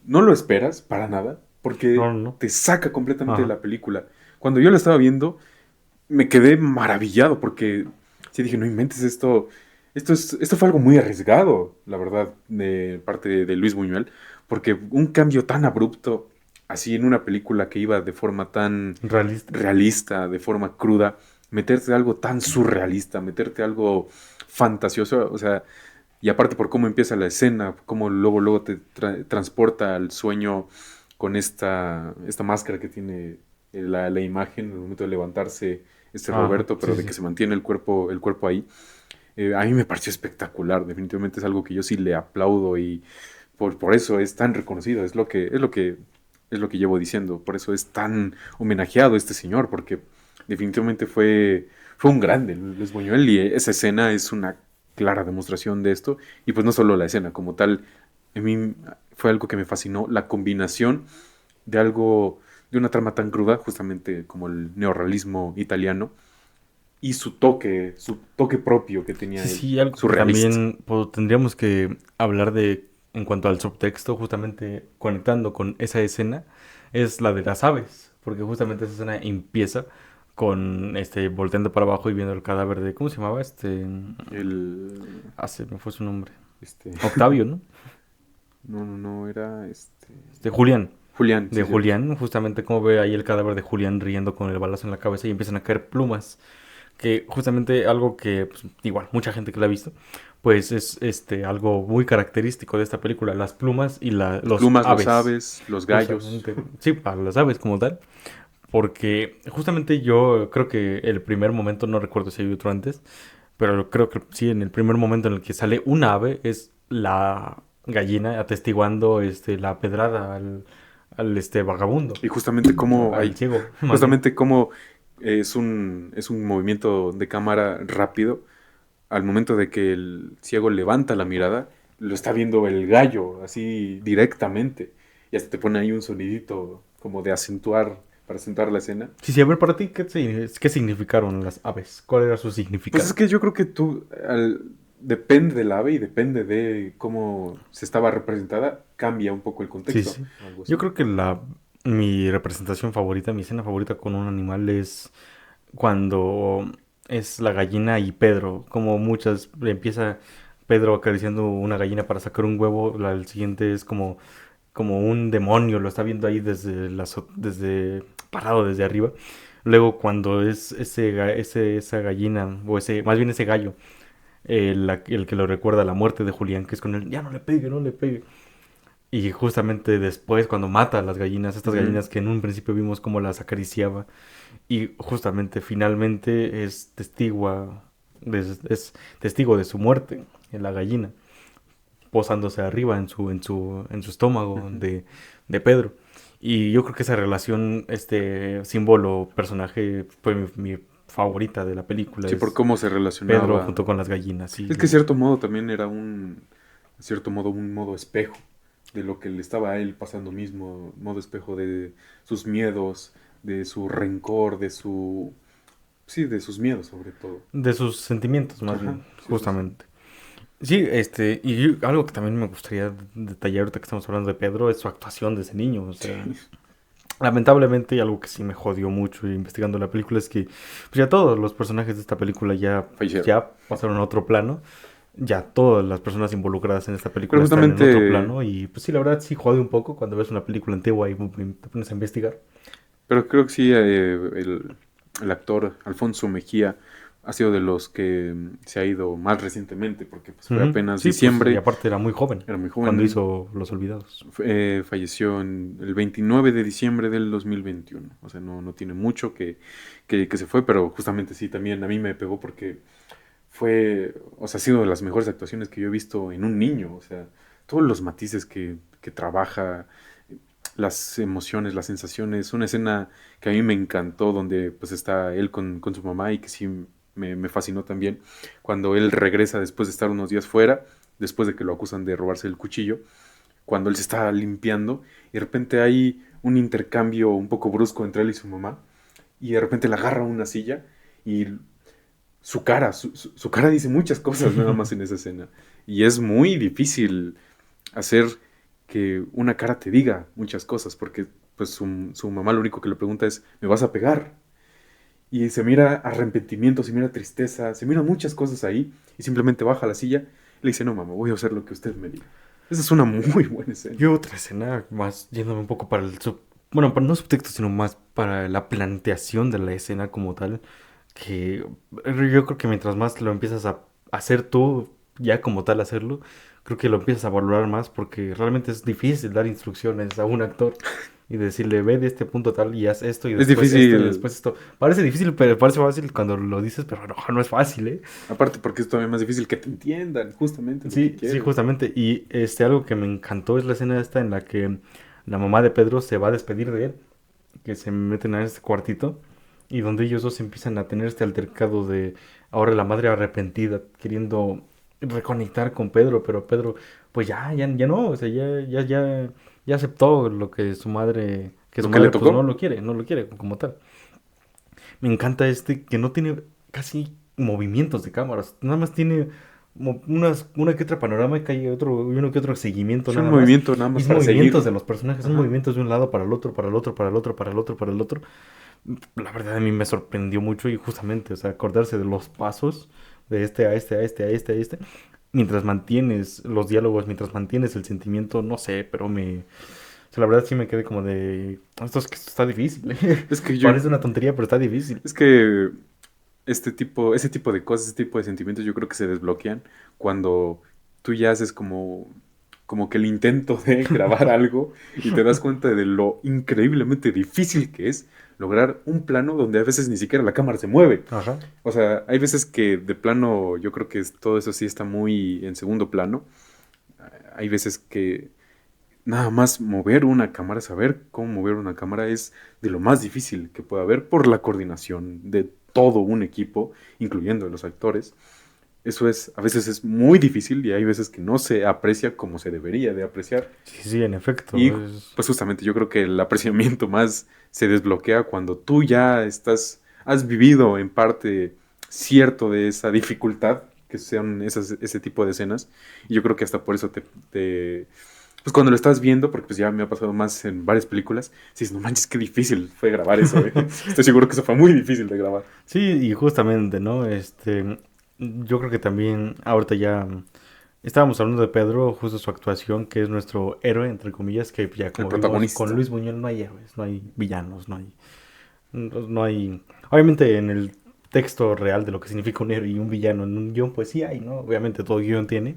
no lo esperas para nada porque No. te saca completamente de Ajá. la película. Cuando yo la estaba viendo, me quedé maravillado porque sí dije, no inventes esto. Esto fue algo muy arriesgado, la verdad, de parte de Luis Buñuel, porque un cambio tan abrupto, así en una película que iba de forma tan Realista. realista, de forma cruda, meterte algo tan surrealista, meterte algo fantasioso, o sea, y aparte por cómo empieza la escena, cómo luego te transporta al sueño con esta máscara que tiene la imagen en el momento de levantarse Ajá, Roberto, pero sí, de sí. que se mantiene el cuerpo ahí. A mí me pareció espectacular, definitivamente es algo que yo sí le aplaudo y por eso es tan reconocido, es lo que llevo diciendo, por eso es tan homenajeado este señor, porque definitivamente fue un grande Luis Buñuel y esa escena es una clara demostración de esto, y pues no solo la escena como tal, a mí fue algo que me fascinó, la combinación de algo, de una trama tan cruda, justamente como el neorrealismo italiano, y su toque propio que tenía él, Sí, algo que surrealista. también pues, tendríamos que hablar de en cuanto al subtexto, justamente conectando con esa escena, es la de las aves, porque justamente esa escena empieza con volteando para abajo y viendo el cadáver de, ¿cómo se llamaba? El, Se me fue su nombre. este, Octavio, ¿no? no, era, Julián. Julián, De sí, cierto. Julián, justamente como ve ahí el cadáver de Julián riendo con el balazo en la cabeza y empiezan a caer plumas. Que justamente algo que, pues, igual, mucha gente que la ha visto, pues es algo muy característico de esta película, las plumas y Las los plumas, los aves. aves, los gallos. Justamente, sí, para las aves como tal. Porque justamente yo creo que el primer momento, no recuerdo si hay otro antes, pero creo que sí, en el primer momento en el que sale un ave es la gallina atestiguando la pedrada al vagabundo, Y justamente como al ciego, más bien. justamente como es un movimiento de cámara rápido. Al momento de que el ciego levanta la mirada, lo está viendo el gallo, así directamente. Y hasta te pone ahí un sonidito como de acentuar, para acentuar la escena. Sí, sí, a ver, para ti, ¿qué significaron las aves? ¿Cuál era su Pues es significado? que yo creo que depende del ave y depende de cómo se estaba representada, cambia un poco el Sí, contexto. sí. Algo Yo así. creo que mi representación favorita, mi escena favorita con un animal es cuando es la gallina y Pedro. Como muchas, empieza Pedro acariciando una gallina para sacar un huevo, el siguiente es como un demonio, lo está viendo ahí desde parado desde arriba. Luego cuando es esa gallina, o más bien ese gallo, el que lo recuerda la muerte de Julián, que es con él, ya no le pegue, no le pegue. Y justamente después, cuando mata a las gallinas, estas Ujú. gallinas que en un principio vimos cómo las acariciaba, y justamente finalmente es testigo de su muerte, en la gallina, posándose arriba en su estómago Ujú. de Pedro. Y yo creo que esa relación, este símbolo, personaje, fue mi favorita de la película, Sí, por es cómo se Pedro relacionaba. junto con las gallinas. Sí, Es que de cierto modo también era de cierto modo, un modo espejo. de lo que le estaba a él pasando mismo, modo espejo de sus miedos, de su rencor, de su... Sí, de sus miedos sobre todo. De sus sentimientos, más Ajá, bien, sí, sí, sí. justamente. Sí, algo que también me gustaría detallar ahorita que estamos hablando de Pedro es su actuación de ese niño. O sea, Sí, lamentablemente, y algo que sí me jodió mucho investigando la película es que pues ya todos los personajes de esta película fallecieron. ya pasaron a otro plano. Ya todas las personas involucradas en esta Pero película están en otro justamente, plano. Y pues sí, la verdad sí jode un poco cuando ves una película antigua y te pones a investigar. pero creo que sí, el actor Alfonso Mejía ha sido de los que se ha ido más recientemente, porque pues fue Ujú. apenas Sí, pues y diciembre, aparte era muy joven era muy cuando joven, hizo Los Olvidados. falleció el 29 de diciembre del 2021. O sea, no tiene mucho que se fue, pero justamente sí, también a mí me pegó porque fue, o sea, ha sido de las mejores actuaciones que yo he visto en un niño. O sea, todos los matices que trabaja, las emociones, las sensaciones. Una escena que a mí me encantó donde pues está él con su mamá y que sí me fascinó también. Cuando él regresa después de estar unos días fuera, después de que lo acusan de robarse el cuchillo, cuando él se está limpiando y de repente hay un intercambio un poco brusco entre él y su mamá y de repente le agarra una silla y su cara dice muchas cosas nada más en esa escena. Y es muy difícil hacer que una cara te diga muchas cosas, porque pues su mamá lo único que le pregunta es, ¿me vas a pegar? Y se mira arrepentimiento, se mira tristeza, se mira muchas cosas ahí, y simplemente baja la silla y le dice, no mamá, voy a hacer lo que usted me diga. Esa es una muy buena escena. Y otra escena, más yéndome un poco para bueno, para no subtexto, sino más para la planteación de la escena como tal, que yo creo que mientras más lo empiezas a hacer tú, ya como tal hacerlo, creo que lo empiezas a valorar más porque realmente es difícil dar instrucciones a un actor y decirle, ve de este punto tal y haz esto y Es después esto y difícil, después esto. Parece difícil, pero parece fácil cuando lo dices, pero no, no es fácil, ¿eh? aparte porque es todavía más difícil que te entiendan justamente lo que Sí, sí, quieres. justamente. Y algo que me encantó es la escena esta en la que la mamá de Pedro se va a despedir de él, que se meten a este cuartito y donde ellos dos empiezan a tener este altercado de ahora la madre arrepentida, queriendo reconectar con Pedro, pero Pedro, pues ya no, o sea, ya aceptó lo que su Lo que le madre pues tocó. no lo quiere como tal. Me encanta que no tiene casi movimientos de cámaras, nada más tiene una que otra panorámica y uno que otro seguimiento Es un nada más. movimiento nada Y más es para movimientos de seguirlo. los personajes, son Ajá. movimientos de un lado para el otro, para el otro, para el otro, para el otro, para el otro, para el otro. La verdad a mí me sorprendió mucho y justamente, o sea, acordarse de los pasos de este a este, a este, a este, a este, mientras mantienes los diálogos, mientras mantienes el sentimiento, no sé, pero o sea, la verdad sí me quedé como de, esto está difícil. Es que yo, Parece una tontería, pero está difícil. es que ese tipo de cosas, ese tipo de sentimientos yo creo que se desbloquean cuando tú ya haces como que el intento de grabar algo y te das cuenta de lo increíblemente difícil que es lograr un plano donde a veces ni siquiera la cámara se mueve. Ajá. O sea, hay veces que de plano yo creo que todo eso sí está muy en segundo plano. Hay veces que nada más mover una cámara, saber cómo mover una cámara es de lo más difícil que puede haber por la coordinación de todo un equipo, incluyendo de los actores. Eso es, a veces es muy difícil y hay veces que no se aprecia como se debería de apreciar. Sí, sí, en Y efecto. Es... pues justamente yo creo que el apreciamiento más se desbloquea cuando tú ya has vivido en parte cierto de esa dificultad que sean ese tipo de escenas. Y yo creo que hasta por eso pues cuando lo estás viendo, porque pues ya me ha pasado más en varias películas, dices, no manches, qué difícil fue grabar eso, ¿eh? Estoy seguro que eso fue muy difícil de grabar. Sí, y justamente, ¿no? Yo creo que también ahorita ya estábamos hablando de Pedro, justo su actuación, que es nuestro héroe, entre comillas, que ya El como vimos con protagonista. Luis Buñuel no hay héroes, no hay villanos, no hay... Obviamente en el texto real de lo que significa un héroe y un villano en un guión, pues sí hay, ¿no? Obviamente todo guión tiene,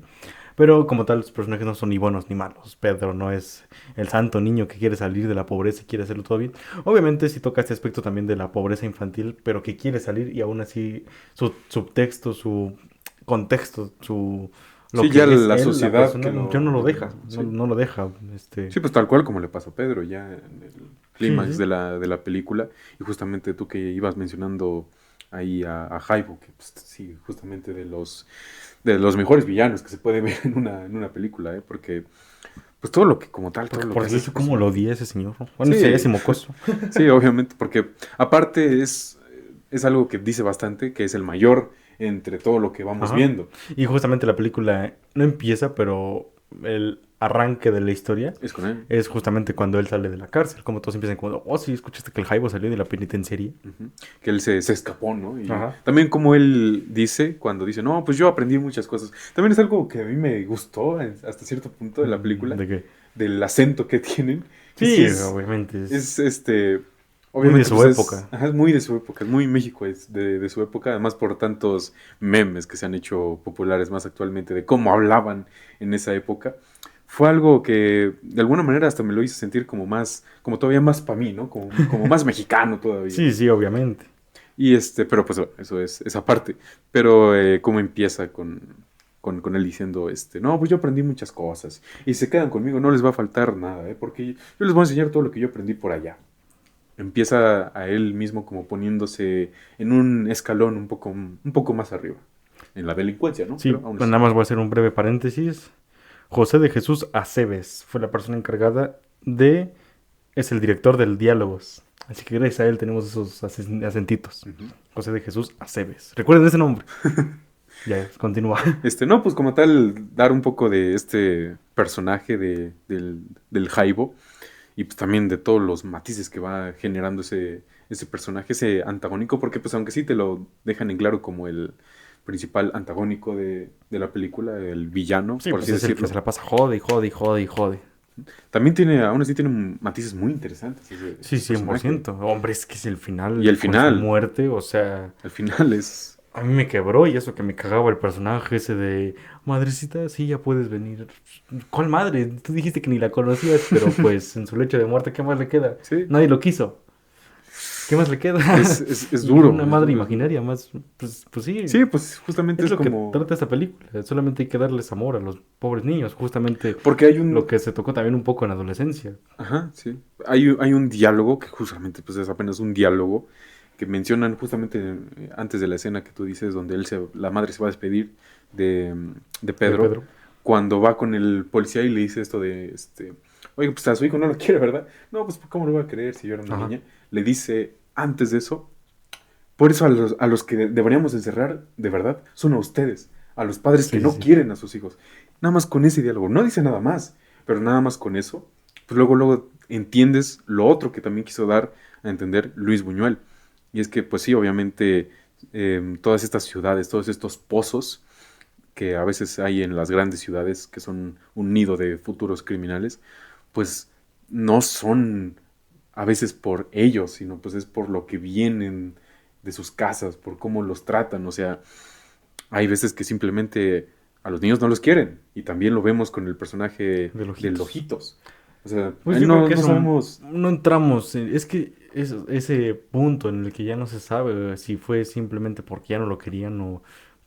pero como tal los personajes no son ni buenos ni malos. Pedro no es el santo niño que quiere salir de la pobreza y quiere hacerlo todo bien. Obviamente sí toca este aspecto también de la pobreza infantil, pero que quiere salir y aún así su subtexto, su contexto, lo Sí, ya que es la él, la sociedad persona, yo no lo deja, sí. no lo deja, Sí, pues tal cual como le pasó a Pedro ya en el Sí, clímax sí. de la película. Y justamente tú que ibas mencionando ahí a Jaibo, que pues, sí, justamente de los mejores villanos que se puede ver en una película, ¿eh? Porque pues todo lo que como tal, todo Porque lo por que eso hace. yo como lo odié a ese señor, ¿no? Bueno, Sí. ese mocoso. Sí, obviamente, porque aparte es algo que dice bastante, que es el mayor entre todo lo que vamos Ajá. viendo. Y justamente la película no empieza, pero el arranque de la historia Es con él. es justamente cuando él sale de la cárcel. Como todos empiezan como, oh, sí, escuchaste que el Jaibo salió de la penitenciaría. Ujú. Que él se escapó, ¿no? Y Ajá. también como él dice, cuando dice, no, pues yo aprendí muchas cosas. También es algo que a mí me gustó hasta cierto punto de la película, ¿De qué? del acento que tienen, que sí Sí, obviamente es muy de obviamente su pues época. ajá, es muy de su época, es muy México, es de su época, además por tantos memes que se han hecho populares más actualmente de cómo hablaban en esa época. Fue algo que de alguna manera hasta me lo hizo sentir como más, como todavía más para mí, ¿no? Como más mexicano todavía. Sí, sí, obviamente. Y pero pues eso es esa parte. Pero cómo empieza con él diciendo, no, pues yo aprendí muchas cosas. Y si se quedan conmigo, no les va a faltar nada, porque yo les voy a enseñar todo lo que yo aprendí por allá. Empieza a él mismo como poniéndose en un escalón un poco más arriba. En la delincuencia, ¿no? Sí, Pero aún pues así. nada más voy a hacer un breve paréntesis. José de Jesús Aceves fue la persona encargada de... Es el director del Diálogos. Así que gracias a él tenemos esos acentitos. Ujú. José de Jesús Aceves. Recuerden ese nombre. Ya, continúa. No, pues como tal, dar un poco de este personaje del Jaibo y pues también de todos los matices que va generando ese personaje, ese antagónico, porque pues aunque sí te lo dejan en claro como el principal antagónico de la película, el villano, Sí, por pues así es el que decirlo, se la pasa jode y jode y jode y jode. también aún así tiene matices muy interesantes Sí, ese personaje. 100%. Hombre, es que es el Y el final con su final, muerte, o sea... al final es... A mí me quebró y eso que me cagaba el personaje ese de... Madrecita, sí, ya puedes venir. ¿Cuál madre? Tú dijiste que ni la conocías, pero pues en su lecho de muerte, ¿qué más le queda? Sí, Nadie lo quiso. ¿Qué más le queda? es Y duro, una es madre duro, es duro. imaginaria más, pues sí, Sí, pues justamente es es lo que como... trata esta película. Solamente hay que darles amor a los pobres niños, justamente Porque hay lo un... que se tocó también un poco en la adolescencia. Ajá, sí. Hay un diálogo que justamente pues es apenas un diálogo que mencionan justamente antes de la escena que tú dices donde la madre se va a despedir de De Pedro Pedro. cuando va con el policía y le dice esto de oye, pues a su hijo no lo quiere, ¿verdad? No, pues ¿cómo lo voy a querer si yo era una Ajá. niña? Le dice antes de eso, por eso a los que deberíamos encerrar de verdad son a ustedes, a los padres que Sí, sí, no sí. quieren a sus hijos. Nada más con ese diálogo, no dice nada más, pero nada más con eso, pues luego entiendes lo otro que también quiso dar a entender Luis Buñuel. Y es que, pues sí, obviamente, todas estas ciudades, todos estos pozos que a veces hay en las grandes ciudades, que son un nido de futuros criminales, pues no son a veces por ellos, sino pues es por lo que vienen de sus casas, por cómo los tratan. O sea, hay veces que simplemente a los niños no los quieren. Y también lo vemos con el personaje De del Ojitos. Ojitos. O sea, Pues ahí yo creo no, que no eso sabemos. no entramos. Es que ese punto en el que ya no se sabe si fue simplemente porque ya no lo querían o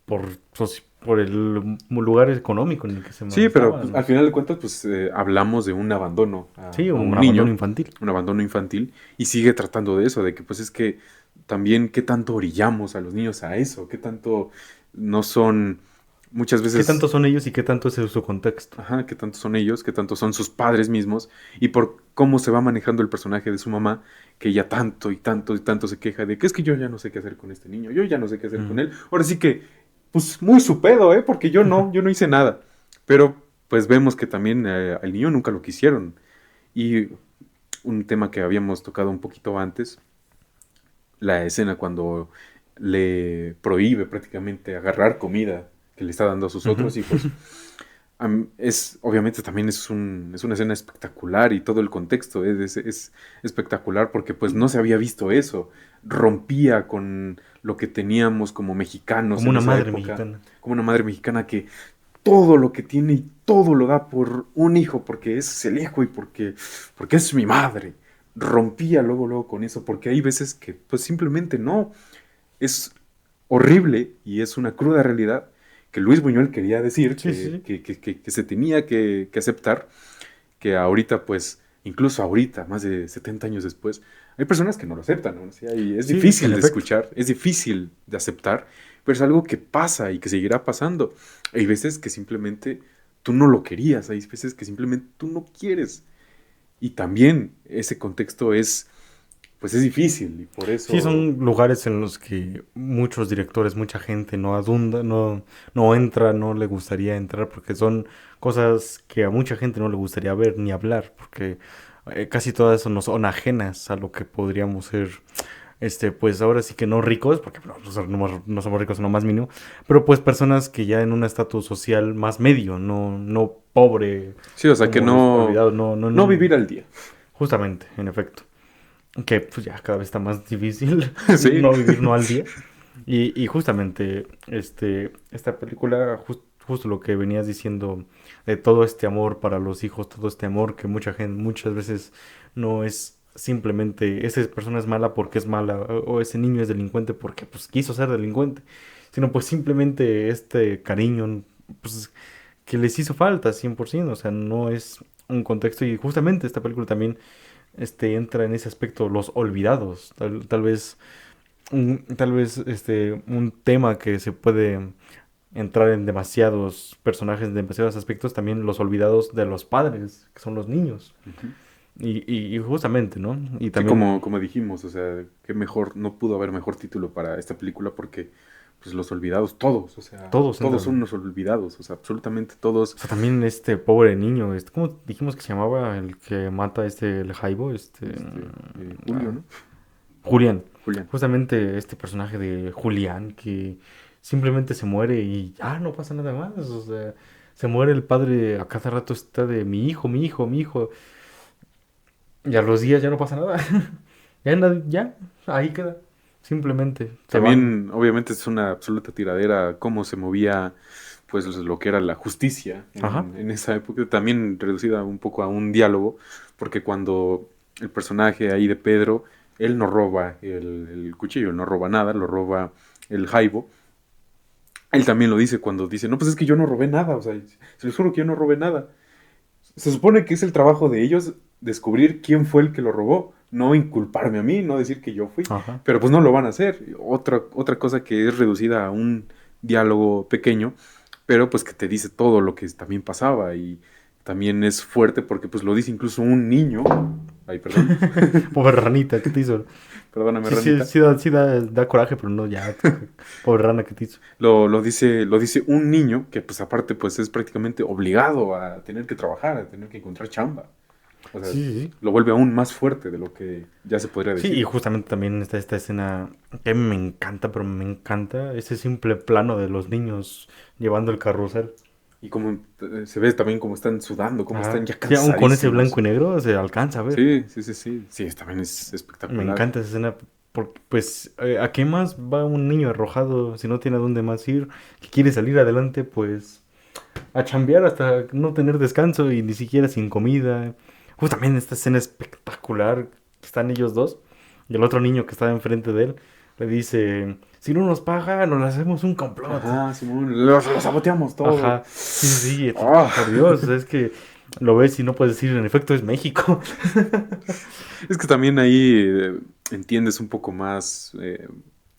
por el lugar económico en el que se Sí, pero pues, manejaban. al final de cuentas, pues hablamos de un abandono Sí, a un un abandono niño, infantil. un abandono infantil, y sigue tratando de eso, de que pues es que también qué tanto orillamos a los niños a eso, qué tanto no son muchas ¿Qué tanto veces, son ellos y qué tanto es su contexto? ajá, qué tanto son ellos, qué tanto son sus padres mismos, y por cómo se va manejando el personaje de su mamá, que ella tanto y tanto y tanto se queja de que es que yo ya no sé qué hacer con este niño, yo ya no sé qué hacer con Mm. él. Ahora sí que, pues muy su pedo, porque yo no hice nada. Pero pues vemos que también al niño nunca lo quisieron. Y un tema que habíamos tocado un poquito antes, la escena cuando le prohíbe prácticamente agarrar comida que le está dando a sus Ujú. otros hijos. Obviamente también es una escena espectacular y todo el contexto es espectacular porque pues no se había visto eso. Rompía con lo que teníamos como mexicanos Como en una esa madre época, mexicana. como una madre mexicana que todo lo que tiene y todo lo da por un hijo porque es el hijo y porque es mi madre. Rompía luego con eso porque hay veces que pues simplemente no. Es horrible y es una cruda realidad que Luis Buñuel quería decir, Sí, sí, que, sí. que, que, que se tenía que aceptar, que ahorita, pues, incluso ahorita, más de 70 años después, hay personas que no lo aceptan, ¿no? O sea, y es Sí, difícil en de efecto. escuchar, es difícil de aceptar, pero es algo que pasa y que seguirá pasando. Hay veces que simplemente tú no lo querías, hay veces que simplemente tú no quieres. Y también ese contexto pues es difícil y por Sí, eso... son lugares en los que muchos directores, mucha gente no adunda, no entra, no le gustaría entrar, porque son cosas que a mucha gente no le gustaría ver ni hablar, porque casi todas eso no son ajenas a lo que podríamos ser, pues ahora sí que no ricos, porque no somos ricos en lo más mínimo, pero pues personas que ya en un estatus social más medio, no pobre, Sí, o sea, que como los no, olvidados, no vivir al día. justamente, en efecto. Que pues ya cada vez está más difícil Sí, no vivir no al día. Y justamente esta película, justo lo que venías diciendo de todo este amor para los hijos, todo este amor que mucha gente muchas veces no es simplemente esa persona es mala porque es mala o ese niño es delincuente porque pues quiso ser delincuente, sino pues simplemente este cariño pues que les hizo falta 100%, o sea, no es un contexto y justamente esta película también entra en ese aspecto, los olvidados. Tal vez, un tema que se puede entrar en demasiados personajes, en demasiados aspectos, también los olvidados de los padres, que son los niños. ujú. Y justamente, ¿no? Y Sí, también como dijimos, o sea, que mejor, no pudo haber mejor título para esta película porque, pues, los olvidados, todos, o sea, todos todos son entran. unos olvidados, o sea, absolutamente todos. O sea, también este pobre niño, ¿cómo dijimos que se llamaba el que mata el Jaibo? Julio, ¿no? Julián. Julián. Justamente este personaje de Julián que simplemente se muere y ya no pasa nada más. O sea, se muere el padre, a cada rato está de mi hijo, mi hijo, mi hijo. Y a los días ya no pasa nada. Ya, ahí queda. Simplemente se van. También, obviamente, es una absoluta tiradera cómo se movía, pues, lo que era la justicia Ajá. en esa época, también reducida un poco a un diálogo, porque cuando el personaje ahí de Pedro, él no roba el cuchillo, él no roba nada, lo roba el jaibo. Él también lo dice cuando dice, no, pues es que yo no robé nada, o sea, se los juro que yo no robé nada. Se supone que es el trabajo de ellos descubrir quién fue el que lo robó, no inculparme a mí, no decir que yo fui, Ajá. pero pues no lo van a hacer. Otra cosa que es reducida a un diálogo pequeño, pero pues que te dice todo lo que también pasaba y también es fuerte porque pues lo dice incluso un niño. Ay, perdón, Pobre ranita, ¿qué te hizo? perdóname, Sí, sí, ranita. sí da coraje, pero no, ya. Pobre rana, ¿qué te hizo? Lo dice un niño que pues aparte pues es prácticamente obligado a tener que trabajar, a tener que encontrar chamba. O sea, Sí, sí, sí. lo vuelve aún más fuerte de lo que ya se podría Sí, y decir. justamente también está esta escena que me encanta, pero me encanta ese simple plano de los niños llevando el carrusel. Y como se ve también cómo están sudando, cómo Ajá. están ya Sí, aún con ese blanco cansadísimos. y negro se alcanza a ver. Sí, sí, sí, sí. Sí, también es Me espectacular. encanta esa escena porque, pues, ¿a qué más va un niño arrojado si no tiene a dónde más ir? Que quiere salir adelante, pues, a chambear hasta no tener descanso y ni siquiera sin comida. Justamente esta escena espectacular que están ellos dos y el otro niño que está enfrente de él le dice, si no nos paga, nos hacemos un complot. Ajá, Simón, lo saboteamos todo. Ajá, sí, sí, sí, Ah, por Dios, es que lo ves y no puedes decir, en efecto es México. es que también ahí entiendes un poco más,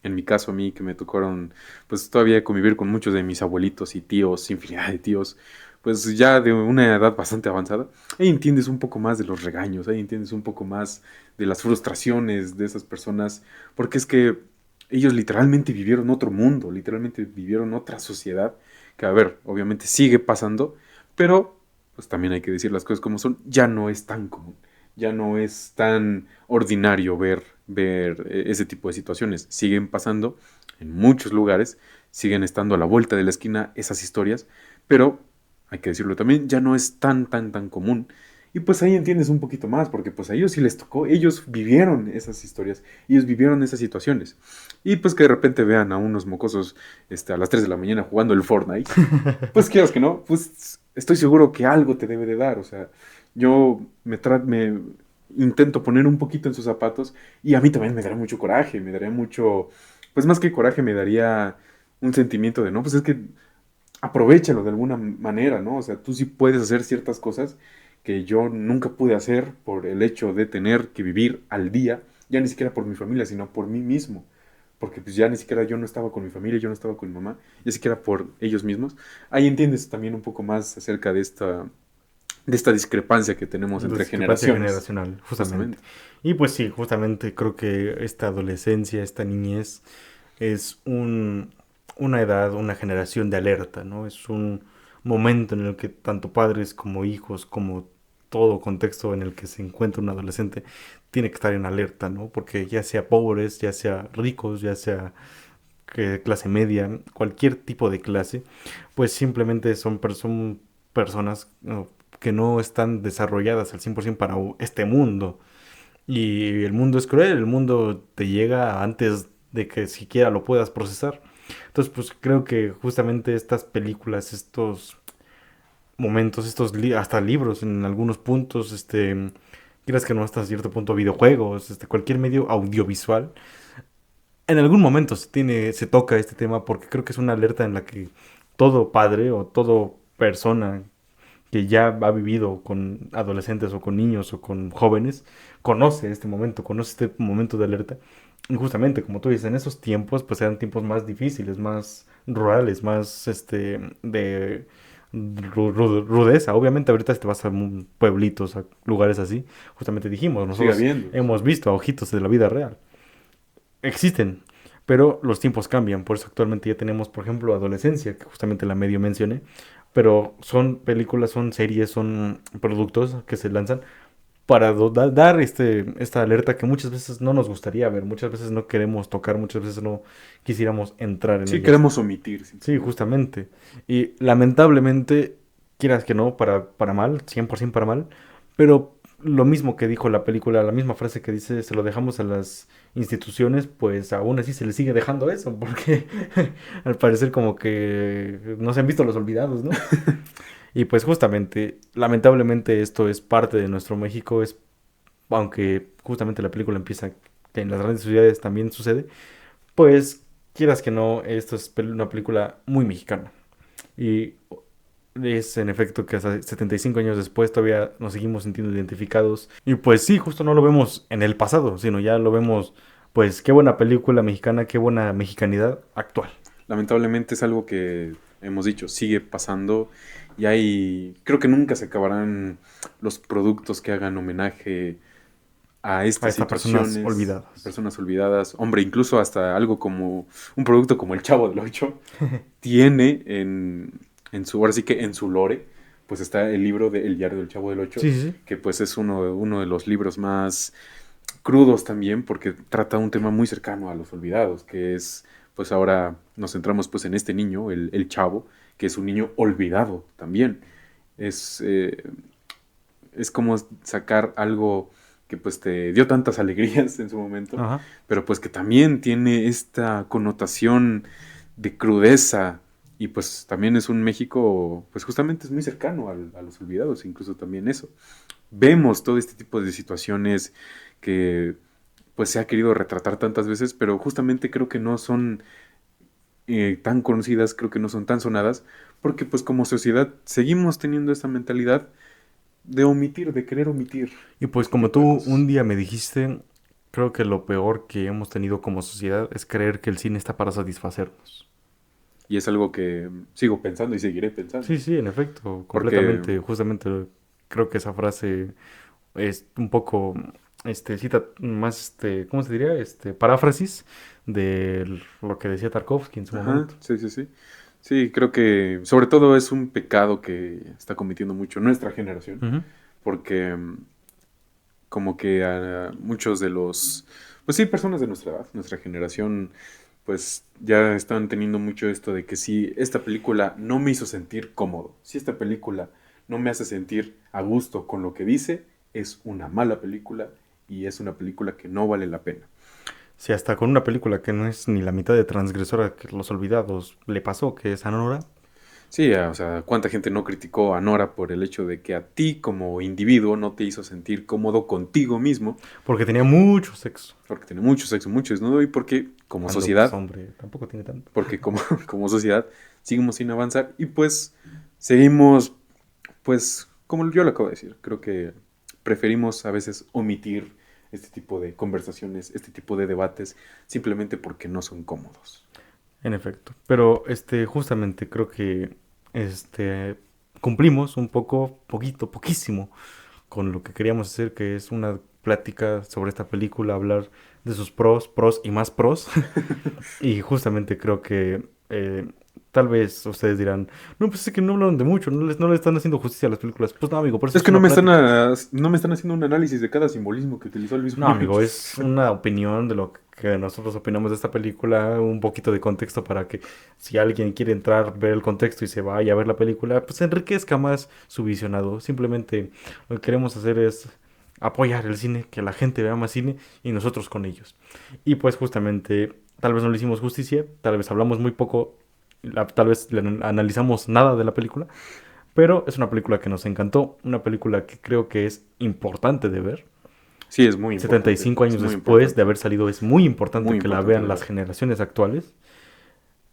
en mi caso a mí que me tocaron pues todavía convivir con muchos de mis abuelitos y tíos, infinidad de tíos, pues ya de una edad bastante avanzada, ahí entiendes un poco más de los regaños, ahí entiendes un poco más de las frustraciones de esas personas, porque es que ellos literalmente vivieron otro mundo, literalmente vivieron otra sociedad, que a ver, obviamente sigue pasando, pero pues también hay que decir las cosas como son, ya no es tan común, ya no es tan ordinario ver ese tipo de situaciones. Siguen pasando en muchos lugares, siguen estando a la vuelta de la esquina esas historias, pero hay que decirlo también, ya no es tan común. Y pues ahí entiendes un poquito más, porque pues a ellos sí les tocó, ellos vivieron esas historias, ellos vivieron esas situaciones. Y pues que de repente vean a unos mocosos a las 3 de la mañana jugando el Fortnite, pues quieras que no, pues estoy seguro que algo te debe de dar, o sea, yo me intento poner un poquito en sus zapatos y a mí también me daría mucho coraje, me daría mucho, pues más que coraje me daría un sentimiento de, no, pues es que aprovéchalo de alguna manera, ¿no? O sea, tú sí puedes hacer ciertas cosas que yo nunca pude hacer por el hecho de tener que vivir al día, ya ni siquiera por mi familia, sino por mí mismo. porque pues ya ni siquiera yo no estaba con mi familia, yo no estaba con mi mamá, ya siquiera por ellos mismos. Ahí entiendes también un poco más acerca de esta discrepancia que tenemos entre Discrepancia generaciones, generacional, justamente. justamente. Y pues sí, justamente creo que esta adolescencia, esta niñez, es una edad, una generación de alerta, ¿no? Es un momento en el que tanto padres como hijos, como todo contexto en el que se encuentra un adolescente, tiene que estar en alerta, ¿no? Porque ya sea pobres, ya sea ricos, ya sea clase media, cualquier tipo de clase, pues simplemente son personas, ¿no?, que no están desarrolladas al 100% para este mundo. Y el mundo es cruel, el mundo te llega antes de que siquiera lo puedas procesar. Entonces, pues creo que justamente estas películas, estos momentos, hasta libros en algunos puntos, quieras que no, hasta cierto punto videojuegos, cualquier medio audiovisual, en algún momento se toca este tema porque creo que es una alerta en la que todo padre o todo persona que ya ha vivido con adolescentes o con niños o con jóvenes, conoce este momento de alerta. Y justamente, como tú dices, en esos tiempos, pues eran tiempos más difíciles, más rurales, más de rudeza. Obviamente ahorita te vas a pueblitos, a lugares así. Justamente dijimos, Sigue nosotros habiendo, hemos visto a ojitos de la vida real. Existen, pero los tiempos cambian. Por eso actualmente ya tenemos, por ejemplo, Adolescencia, que justamente la medio mencioné. Pero son películas, son series, son productos que se lanzan para dar esta alerta que muchas veces no nos gustaría ver, muchas veces no queremos tocar, muchas veces no quisiéramos entrar en sí ellas. queremos omitir Sí, simplemente. justamente. Y lamentablemente, quieras que no, para mal, 100% para mal, pero lo mismo que dijo la película, la misma frase que dice, se lo dejamos a las instituciones, pues aún así se le sigue dejando eso, porque al parecer como que no se han visto los olvidados, ¿no? Y pues justamente, lamentablemente esto es parte de nuestro México, aunque justamente la película empieza que en las grandes ciudades también sucede, pues quieras que no, esto es una película muy mexicana. Y es en efecto que hasta 75 años después todavía nos seguimos sintiendo identificados. Y pues sí, justo no lo vemos en el pasado, sino ya lo vemos, pues qué buena película mexicana, qué buena mexicanidad actual. Lamentablemente es algo que hemos dicho, sigue pasando y creo que nunca se acabarán los productos que hagan homenaje a A estas estas personas situaciones, olvidadas. personas olvidadas. Hombre, incluso hasta algo como un producto como el Chavo del Ocho tiene en su, ahora sí que en su lore, pues está el libro de El Diario del Chavo del Ocho, Sí, sí, sí. que pues es uno de los libros más crudos también, porque trata un tema muy cercano a los olvidados, que es, pues ahora nos centramos pues en este niño, el Chavo, que es un niño olvidado también. Es, eh, es como sacar algo que pues te dio tantas alegrías en su momento, Ajá. pero pues que también tiene esta connotación de crudeza y pues también es un México, pues justamente es muy cercano a los olvidados, incluso también eso. Vemos todo este tipo de situaciones que pues se ha querido retratar tantas veces, pero justamente creo que no son tan conocidas, creo que no son tan sonadas, porque pues como sociedad seguimos teniendo esta mentalidad de omitir, de querer omitir Y pues este como tipo tú de un cosas. día me dijiste, creo que lo peor que hemos tenido como sociedad es creer que el cine está para satisfacernos. Y es algo que sigo pensando y seguiré pensando. Sí, sí, en efecto, Porque, completamente. Justamente creo que esa frase es un poco, cita más, ¿cómo se diría? Paráfrasis de lo que decía Tarkovsky en su ajá, momento. sí, sí, sí. Sí, creo que sobre todo es un pecado que está cometiendo mucho nuestra generación. Ujú. Porque como que a muchos de pues sí, personas de nuestra edad, nuestra generación, pues ya están teniendo mucho esto de que si esta película no me hizo sentir cómodo, si esta película no me hace sentir a gusto con lo que dice, es una mala película y es una película que no vale la pena. Sí, hasta con una película que no es ni la mitad de transgresora que Los Olvidados le pasó, que es Anora, Sí, o sea, cuánta gente no criticó a Nora por el hecho de que a ti como individuo no te hizo sentir cómodo contigo mismo, porque tenía mucho sexo. porque tiene mucho sexo, mucho desnudo y porque como Cuando, pues, sociedad hombre, tampoco tiene tanto. porque como, como sociedad seguimos sin avanzar y pues seguimos, pues como yo lo acabo de decir, creo que preferimos a veces omitir este tipo de conversaciones, este tipo de debates, simplemente porque no son cómodos. En efecto. Pero justamente creo que cumplimos un poco, poquito, poquísimo con lo que queríamos hacer, que es una plática sobre esta película, hablar de sus pros, pros y más pros. Y justamente creo que tal vez ustedes dirán, no, pues es que no hablaron de mucho, no le están haciendo justicia a las películas. Pues no, amigo, por eso Es es que una plática. no me están haciendo un análisis de cada simbolismo que utilizó Luis No, Buñuel. amigo, es una opinión de lo que nosotros opinamos de esta película, un poquito de contexto para que si alguien quiere entrar, ver el contexto y se vaya a ver la película, pues enriquezca más su visionado. Simplemente lo que queremos hacer es apoyar el cine, que la gente vea más cine y nosotros con ellos. Y pues justamente, tal vez no le hicimos justicia, tal vez hablamos muy poco, tal vez analizamos nada de la película, pero es una película que nos encantó, una película que creo que es importante de ver. Sí, es muy setenta y importante. cinco Es años muy después de importante. haber salido, es muy Muy importante que la importante vean de las ver. generaciones actuales.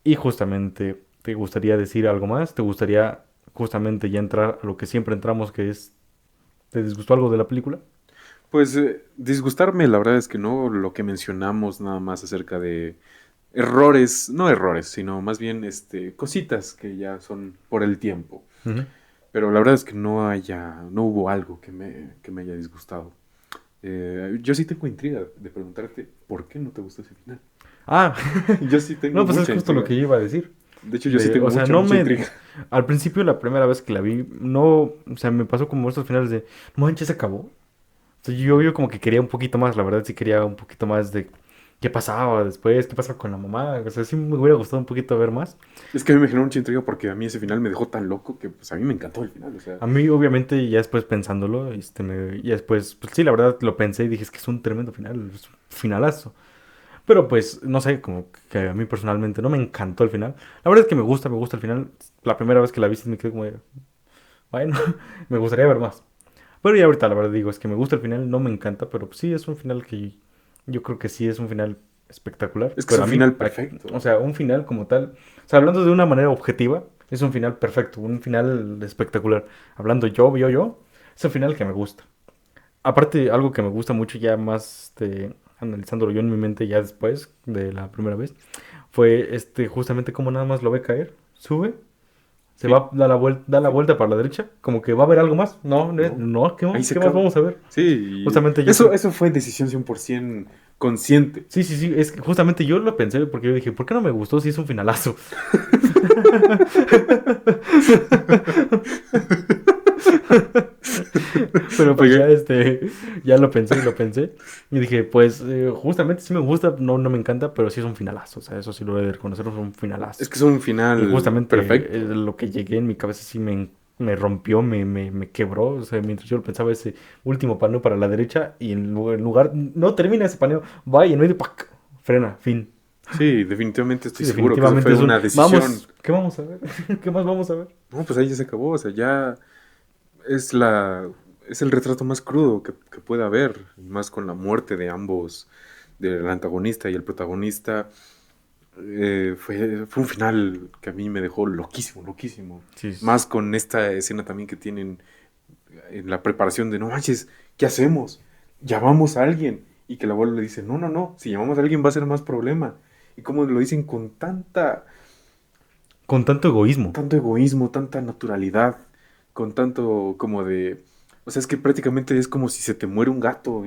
Y justamente, ¿te gustaría decir algo más? ¿Te gustaría justamente ya entrar a lo que siempre entramos, que es, ¿te disgustó algo de la película? Pues disgustarme, la verdad es que no, lo que mencionamos nada más acerca de errores, no errores, sino más bien cositas que ya son por el tiempo. Ujú. Pero la verdad es que no hubo algo que me haya disgustado. Yo sí tengo intriga de preguntarte por qué no te gustó ese final. Ah, Yo sí tengo no, pues es mucha justo lo intriga. que yo iba a decir. De hecho, yo sí O tengo sea, mucha, no mucha me... intriga. Al principio, la primera vez que la vi, no... O sea, me pasó como estos finales de... No manches, se acabó. O sea, yo como que quería un poquito más, la verdad sí quería un poquito más de... ¿Qué pasaba después? ¿Qué pasaba con la mamá? O sea, sí me hubiera gustado un poquito ver más. Es que a mí me generó mucha intriga porque a mí ese final me dejó tan loco que pues a mí me encantó el final. O sea, A mí, obviamente, ya después pensándolo, ya después, pues sí, la verdad lo pensé y dije, es que es un tremendo final, es un finalazo. Pero pues, no sé, como que a mí personalmente no me encantó el final. La verdad es que me gusta el final. La primera vez que la vi sí me quedé como de, bueno, me gustaría ver más. Pero ya ahorita la verdad digo, es que me gusta el final, no me encanta, pero pues, sí es un final que yo creo que sí es un final espectacular. es que es Pero un a mí, final perfecto. o sea, un final como tal, o sea, hablando de una manera objetiva, es un final perfecto, un final espectacular. Hablando yo, es un final que me gusta. Aparte, algo que me gusta mucho ya más analizándolo yo en mi mente ya después de la primera vez, fue justamente como nada más lo ve caer, sube, se Sí, va, da la sí. vuelta para la derecha, como que va a haber algo más. No, No, no, ahí se qué más acaba. vamos a ver? Sí, y Justamente yo creo. eso fue decisión 100% consciente. Sí, sí, sí, es que justamente yo lo pensé porque yo dije, ¿por qué no me gustó si es un finalazo? Pero pues ya Oye, ya lo pensé y lo pensé. Y dije, pues justamente sí me gusta, no me encanta, pero sí es un finalazo. O sea, eso sí lo he de reconocer, es un es finalazo. que es un Y final justamente perfecto. lo que llegué en mi cabeza sí me rompió, me quebró. O sea, mientras yo lo pensaba, ese último paneo para la derecha y en lugar, no termina ese paneo, va y en medio, ¡pac! Frena, fin. Sí, definitivamente Sí, estoy seguro que eso definitivamente fue es un, una decisión. vamos, ¿qué vamos a ver? ¿Qué más vamos a ver? No, pues ahí ya se acabó. O sea, ya es es el retrato más crudo que puede haber. Y más con la muerte de ambos, del antagonista y el protagonista. Fue un final que a mí me dejó loquísimo, loquísimo. Sí, Más con esta escena también que tienen en la preparación de, no manches, ¿qué hacemos? Llamamos a alguien. Y que el abuelo le dice, no, no, no, si llamamos a alguien va a ser más problema. Y como lo dicen con con tanto egoísmo. tanto egoísmo, tanta naturalidad, con tanto como de... O sea, es que prácticamente es como si se te muere un gato,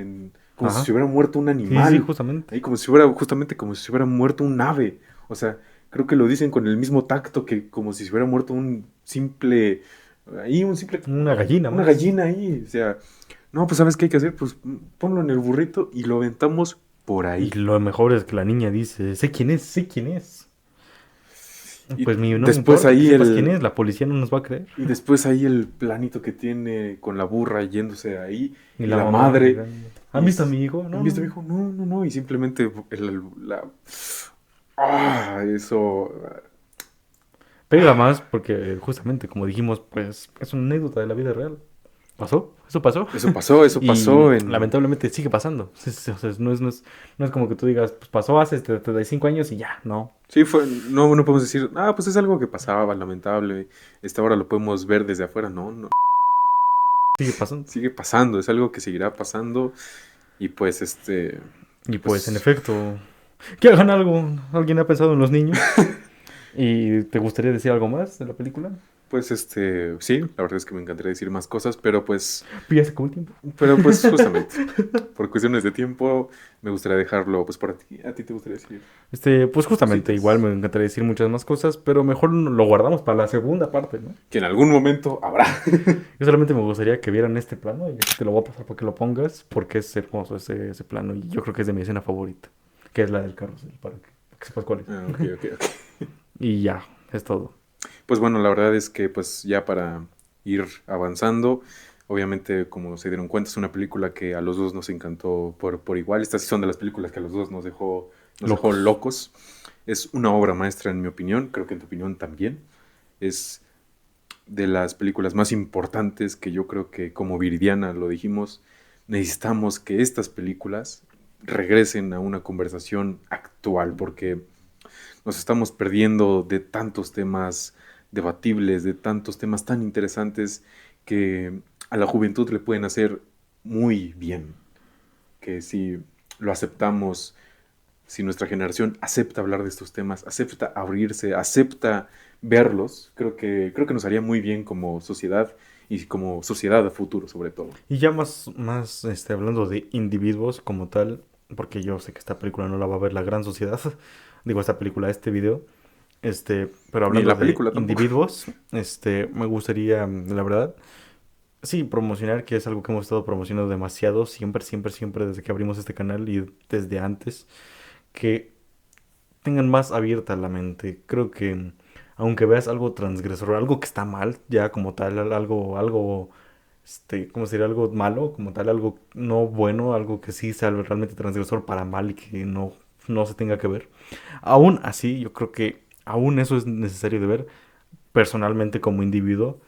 como si se Ajá. hubiera muerto un Sí, sí, animal, justamente. ahí como si hubiera, justamente como si se hubiera muerto un ave. O sea, creo que lo dicen con el mismo tacto que como si se hubiera muerto un simple, Una gallina una más. gallina ahí. O sea, no, pues ¿sabes qué hay que hacer? Pues ponlo en el burrito y lo aventamos por Y ahí. lo mejor es que la niña dice, sé quién es, sé quién es. Y Pues no me después importa que ahí sepas quién el, es, la policía no nos va a creer. Y después ahí el planito que tiene con la burra yéndose de ahí Y y la la mamá madre. llegando. ¿Han Y visto a mi hijo? a No, mí no, este me no. dijo, no, no, no. Y simplemente eso. Pega más porque justamente, como dijimos, pues es una anécdota de la vida real. ¿Pasó? Eso pasó. Eso pasó Y en. lamentablemente sigue pasando. O sea, no es como que tú digas, pues pasó hace 75 años y ya, no. Sí, no podemos decir, pues es algo que pasaba, lamentable. Ahora lo podemos ver desde afuera. No, no. Sigue pasando. Sigue pasando, es algo que seguirá pasando. Y pues Y pues en efecto, que hagan algo. ¿Alguien ha pensado en los niños? ¿Y te gustaría decir algo más de la película? pues sí, la verdad es que me encantaría decir más cosas, Pero ya se acabó el tiempo. justamente, por cuestiones de tiempo, me gustaría dejarlo pues para ti. ¿A ti te gustaría decir Pues justamente, igual cositas? me encantaría decir muchas más cosas, pero mejor lo guardamos para la segunda parte, ¿no? Que en algún momento habrá. Yo solamente me gustaría que vieran este plano y aquí te lo voy a pasar para que lo pongas, porque es hermoso ese plano y yo creo que es de mi escena favorita, que es la del carrusel, para que sepas cuál es. Ah, ok, ok, ok. Y ya, es todo. Pues bueno, la verdad es que pues ya para ir avanzando, obviamente como se dieron cuenta es una película que a los dos nos encantó por igual. Estas sí son de las películas que a los dos nos dejó Locos. locos. Es una obra maestra en mi opinión, creo que en tu opinión también. Es de las películas más importantes que yo creo que como Viridiana lo dijimos, necesitamos que estas películas regresen a una conversación actual porque nos estamos perdiendo de tantos temas debatibles, de tantos temas tan interesantes que a la juventud le pueden hacer muy bien. Que si lo aceptamos, si nuestra generación acepta hablar de estos temas, acepta abrirse, acepta verlos, creo que nos haría muy bien como sociedad y como sociedad a futuro sobre todo. Y ya más hablando de individuos como tal, porque yo sé que esta película no la va a ver la gran sociedad, digo esta película, este video, pero Ni hablando la de película tampoco. individuos, me gustaría, la verdad, sí, promocionar, que es algo que hemos estado promocionando demasiado, siempre, siempre, siempre, desde que abrimos este canal y desde antes, que tengan más abierta la mente. Creo que aunque veas algo transgresor, algo que está mal, ya como tal, algo, ¿cómo sería? Algo malo, como tal, algo no bueno, algo que sí sea realmente transgresor para mal y que no se tenga que ver. Aún así, yo creo que aún eso es necesario de ver personalmente como individuo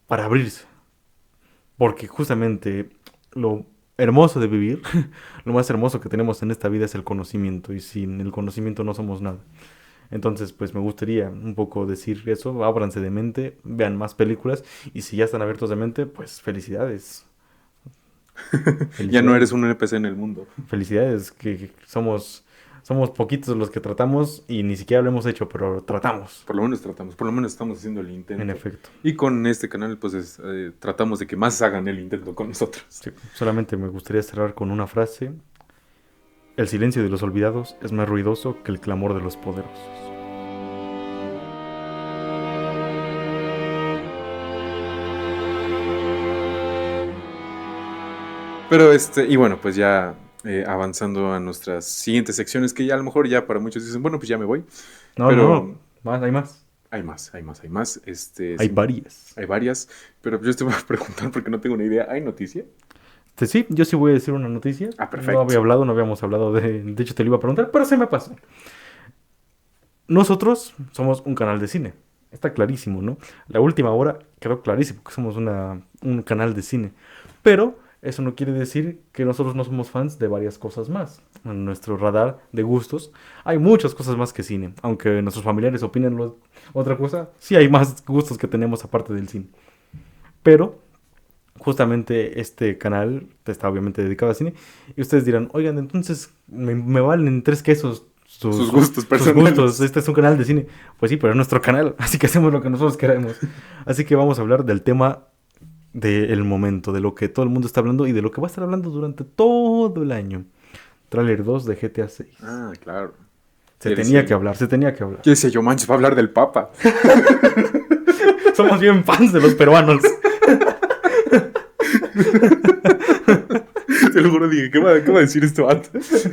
para abrirse. Porque justamente lo hermoso de vivir, lo más hermoso que tenemos en esta vida es el conocimiento y sin el conocimiento no somos nada. Entonces, pues me gustaría un poco decir eso, ábranse de mente, vean más películas y si ya están abiertos de mente, pues felicidades. Ya no eres Felicidades. un NPC en el mundo. Felicidades, que somos poquitos los que tratamos y ni siquiera lo hemos hecho, pero tratamos, Por lo menos tratamos, por lo menos estamos haciendo el en intento. efecto. Y con este canal, pues tratamos de que más hagan el intento con nosotros. Sí, solamente me gustaría cerrar con una frase. El silencio de los olvidados es más ruidoso que el clamor de los poderosos. Pero y bueno, pues ya avanzando a nuestras siguientes secciones, que ya a lo mejor ya para muchos dicen, bueno, pues ya me voy. No, no, Pero no, más, hay más. hay más, hay más, hay más. Hay Sí, varias. hay varias. Pero yo te voy a preguntar porque no tengo una idea. ¿Hay noticia? Sí, yo sí voy a decir una noticia. Ah, No perfecto. no habíamos hablado de hecho te lo iba a preguntar, pero se me pasó. Nosotros somos un canal de cine. Está clarísimo, ¿no? La última hora quedó clarísimo que somos un canal de cine. Pero eso no quiere decir que nosotros no somos fans de varias cosas más. En nuestro radar de gustos hay muchas cosas más que cine. Aunque nuestros familiares opinen otra cosa, sí hay más gustos que tenemos aparte del cine. Pero justamente este canal está obviamente dedicado a cine. Y ustedes dirán, oigan, entonces me valen 3 quesos Sus gustos sus gustos. personales. Este es un canal de cine. Pues sí, pero es nuestro canal, así que hacemos lo que nosotros queremos. Así que vamos a hablar del tema del momento, de lo que todo el mundo está hablando y de lo que va a estar hablando durante todo el año. Tráiler 2 de GTA 6. Ah, claro. Se Ya decía tenía que yo. hablar, se tenía que hablar. ¿Qué decía yo, manches? Va a hablar del Papa. Somos bien fans de los peruanos. Te lo juro, dije, ¿qué va a decir esto antes?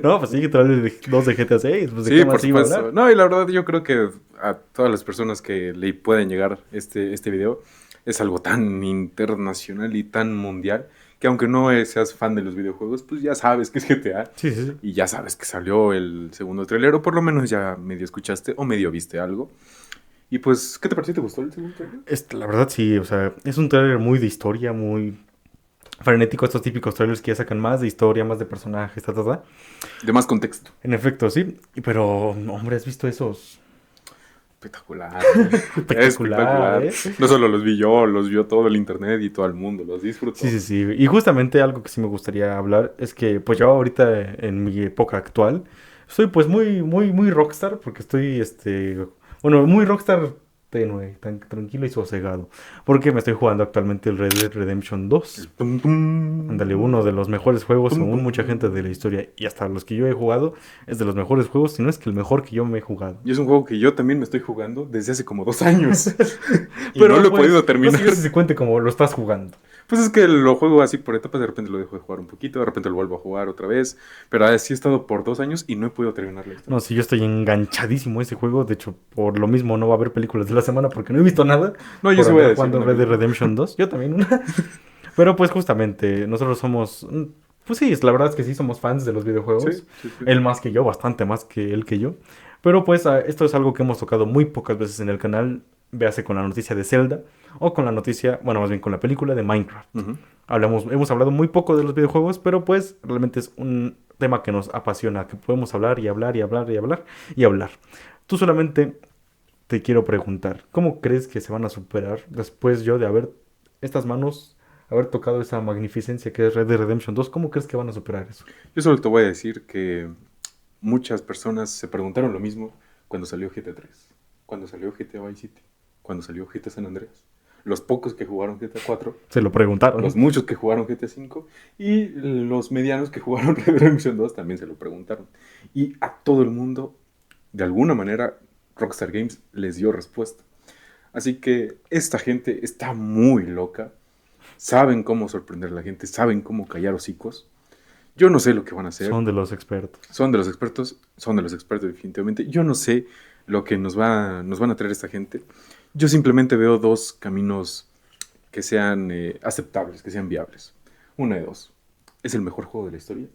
No, pues sí, tráiler 2 de GTA 6. Pues de Sí, qué por más iba a supuesto. hablar. No, y la verdad yo creo que a todas las personas que le pueden llegar este video es algo tan internacional y tan mundial que aunque no seas fan de los videojuegos, pues ya sabes que es GTA Sí, sí, sí. y ya sabes que salió el segundo tráiler o por lo menos ya medio escuchaste o medio viste algo. Y pues, ¿qué te pareció? ¿Te gustó el segundo tráiler? La verdad sí, o sea, es un tráiler muy de historia, muy frenético, estos típicos trailers que ya sacan más de historia, más de personajes, ta, ta, ta. De más contexto. En efecto, sí, pero, hombre, ¿has visto esos? Espectacular. Espectacular, ¿eh? No solo los vi yo, los vio todo el internet y todo el mundo, los disfrutó. Sí, sí, sí. Y justamente algo que sí me gustaría hablar es que pues yo ahorita en mi época actual soy pues muy rockstar porque estoy bueno, muy rockstar tenue, tan tranquilo y sosegado, porque me estoy jugando actualmente el Red Dead Redemption 2. Tum, tum, Ándale, uno de los mejores juegos tum, según mucha gente de la tum. historia y hasta los que yo he jugado es de los mejores juegos, si no es que el mejor que yo me he jugado. Y es un juego que yo también me estoy jugando desde hace como 2 años. Y Pero no lo he pues podido no terminar. sé si se cuente como lo estás jugando. Pues es que lo juego así por etapas, de repente lo dejo de jugar un poquito, de repente lo vuelvo a jugar otra vez. Pero así he estado por 2 años y no he podido terminar la historia. No, sí, yo estoy enganchadísimo a ese juego. De hecho, por lo mismo no va a haber películas de la semana porque no he visto nada No, yo por sí voy a andar decir jugando una Red Dead película. Redemption 2. Yo también una. Pero pues justamente, nosotros somos... Pues sí, la verdad es que sí somos fans de los Sí, videojuegos. sí, sí. Él más que yo, bastante más que él que yo. Pero pues esto es algo que hemos tocado muy pocas veces en el canal. Véase con la noticia de Zelda o con la noticia, bueno, más bien con la película de Minecraft. Ujú. Hemos hablado muy poco de los videojuegos, pero pues realmente es un tema que nos apasiona, que podemos hablar y hablar y hablar y hablar y hablar. Tú solamente te quiero preguntar, ¿cómo crees que se van a superar después yo de haber estas manos, haber tocado esa magnificencia que es Red Dead Redemption 2? ¿Cómo crees que van a superar eso? Yo solo te voy a decir que muchas personas se preguntaron lo mismo cuando salió GTA 3, cuando salió GTA Vice City, cuando salió GTA San Andreas. Los pocos que jugaron GTA 4, Se lo preguntaron. los muchos que jugaron GTA 5 y los medianos que jugaron Red Dead Redemption 2 también se lo preguntaron. Y a todo el mundo, de alguna manera, Rockstar Games les dio respuesta. Así que esta gente está muy loca, saben cómo sorprender a la gente, saben cómo callar hocicos. Yo no sé lo que van a hacer. Son de los expertos. Son de los expertos definitivamente. Yo no sé lo que nos van a traer esta gente. Yo simplemente veo dos caminos que sean aceptables, que sean viables. Una de dos. ¿Es el mejor juego de la historia?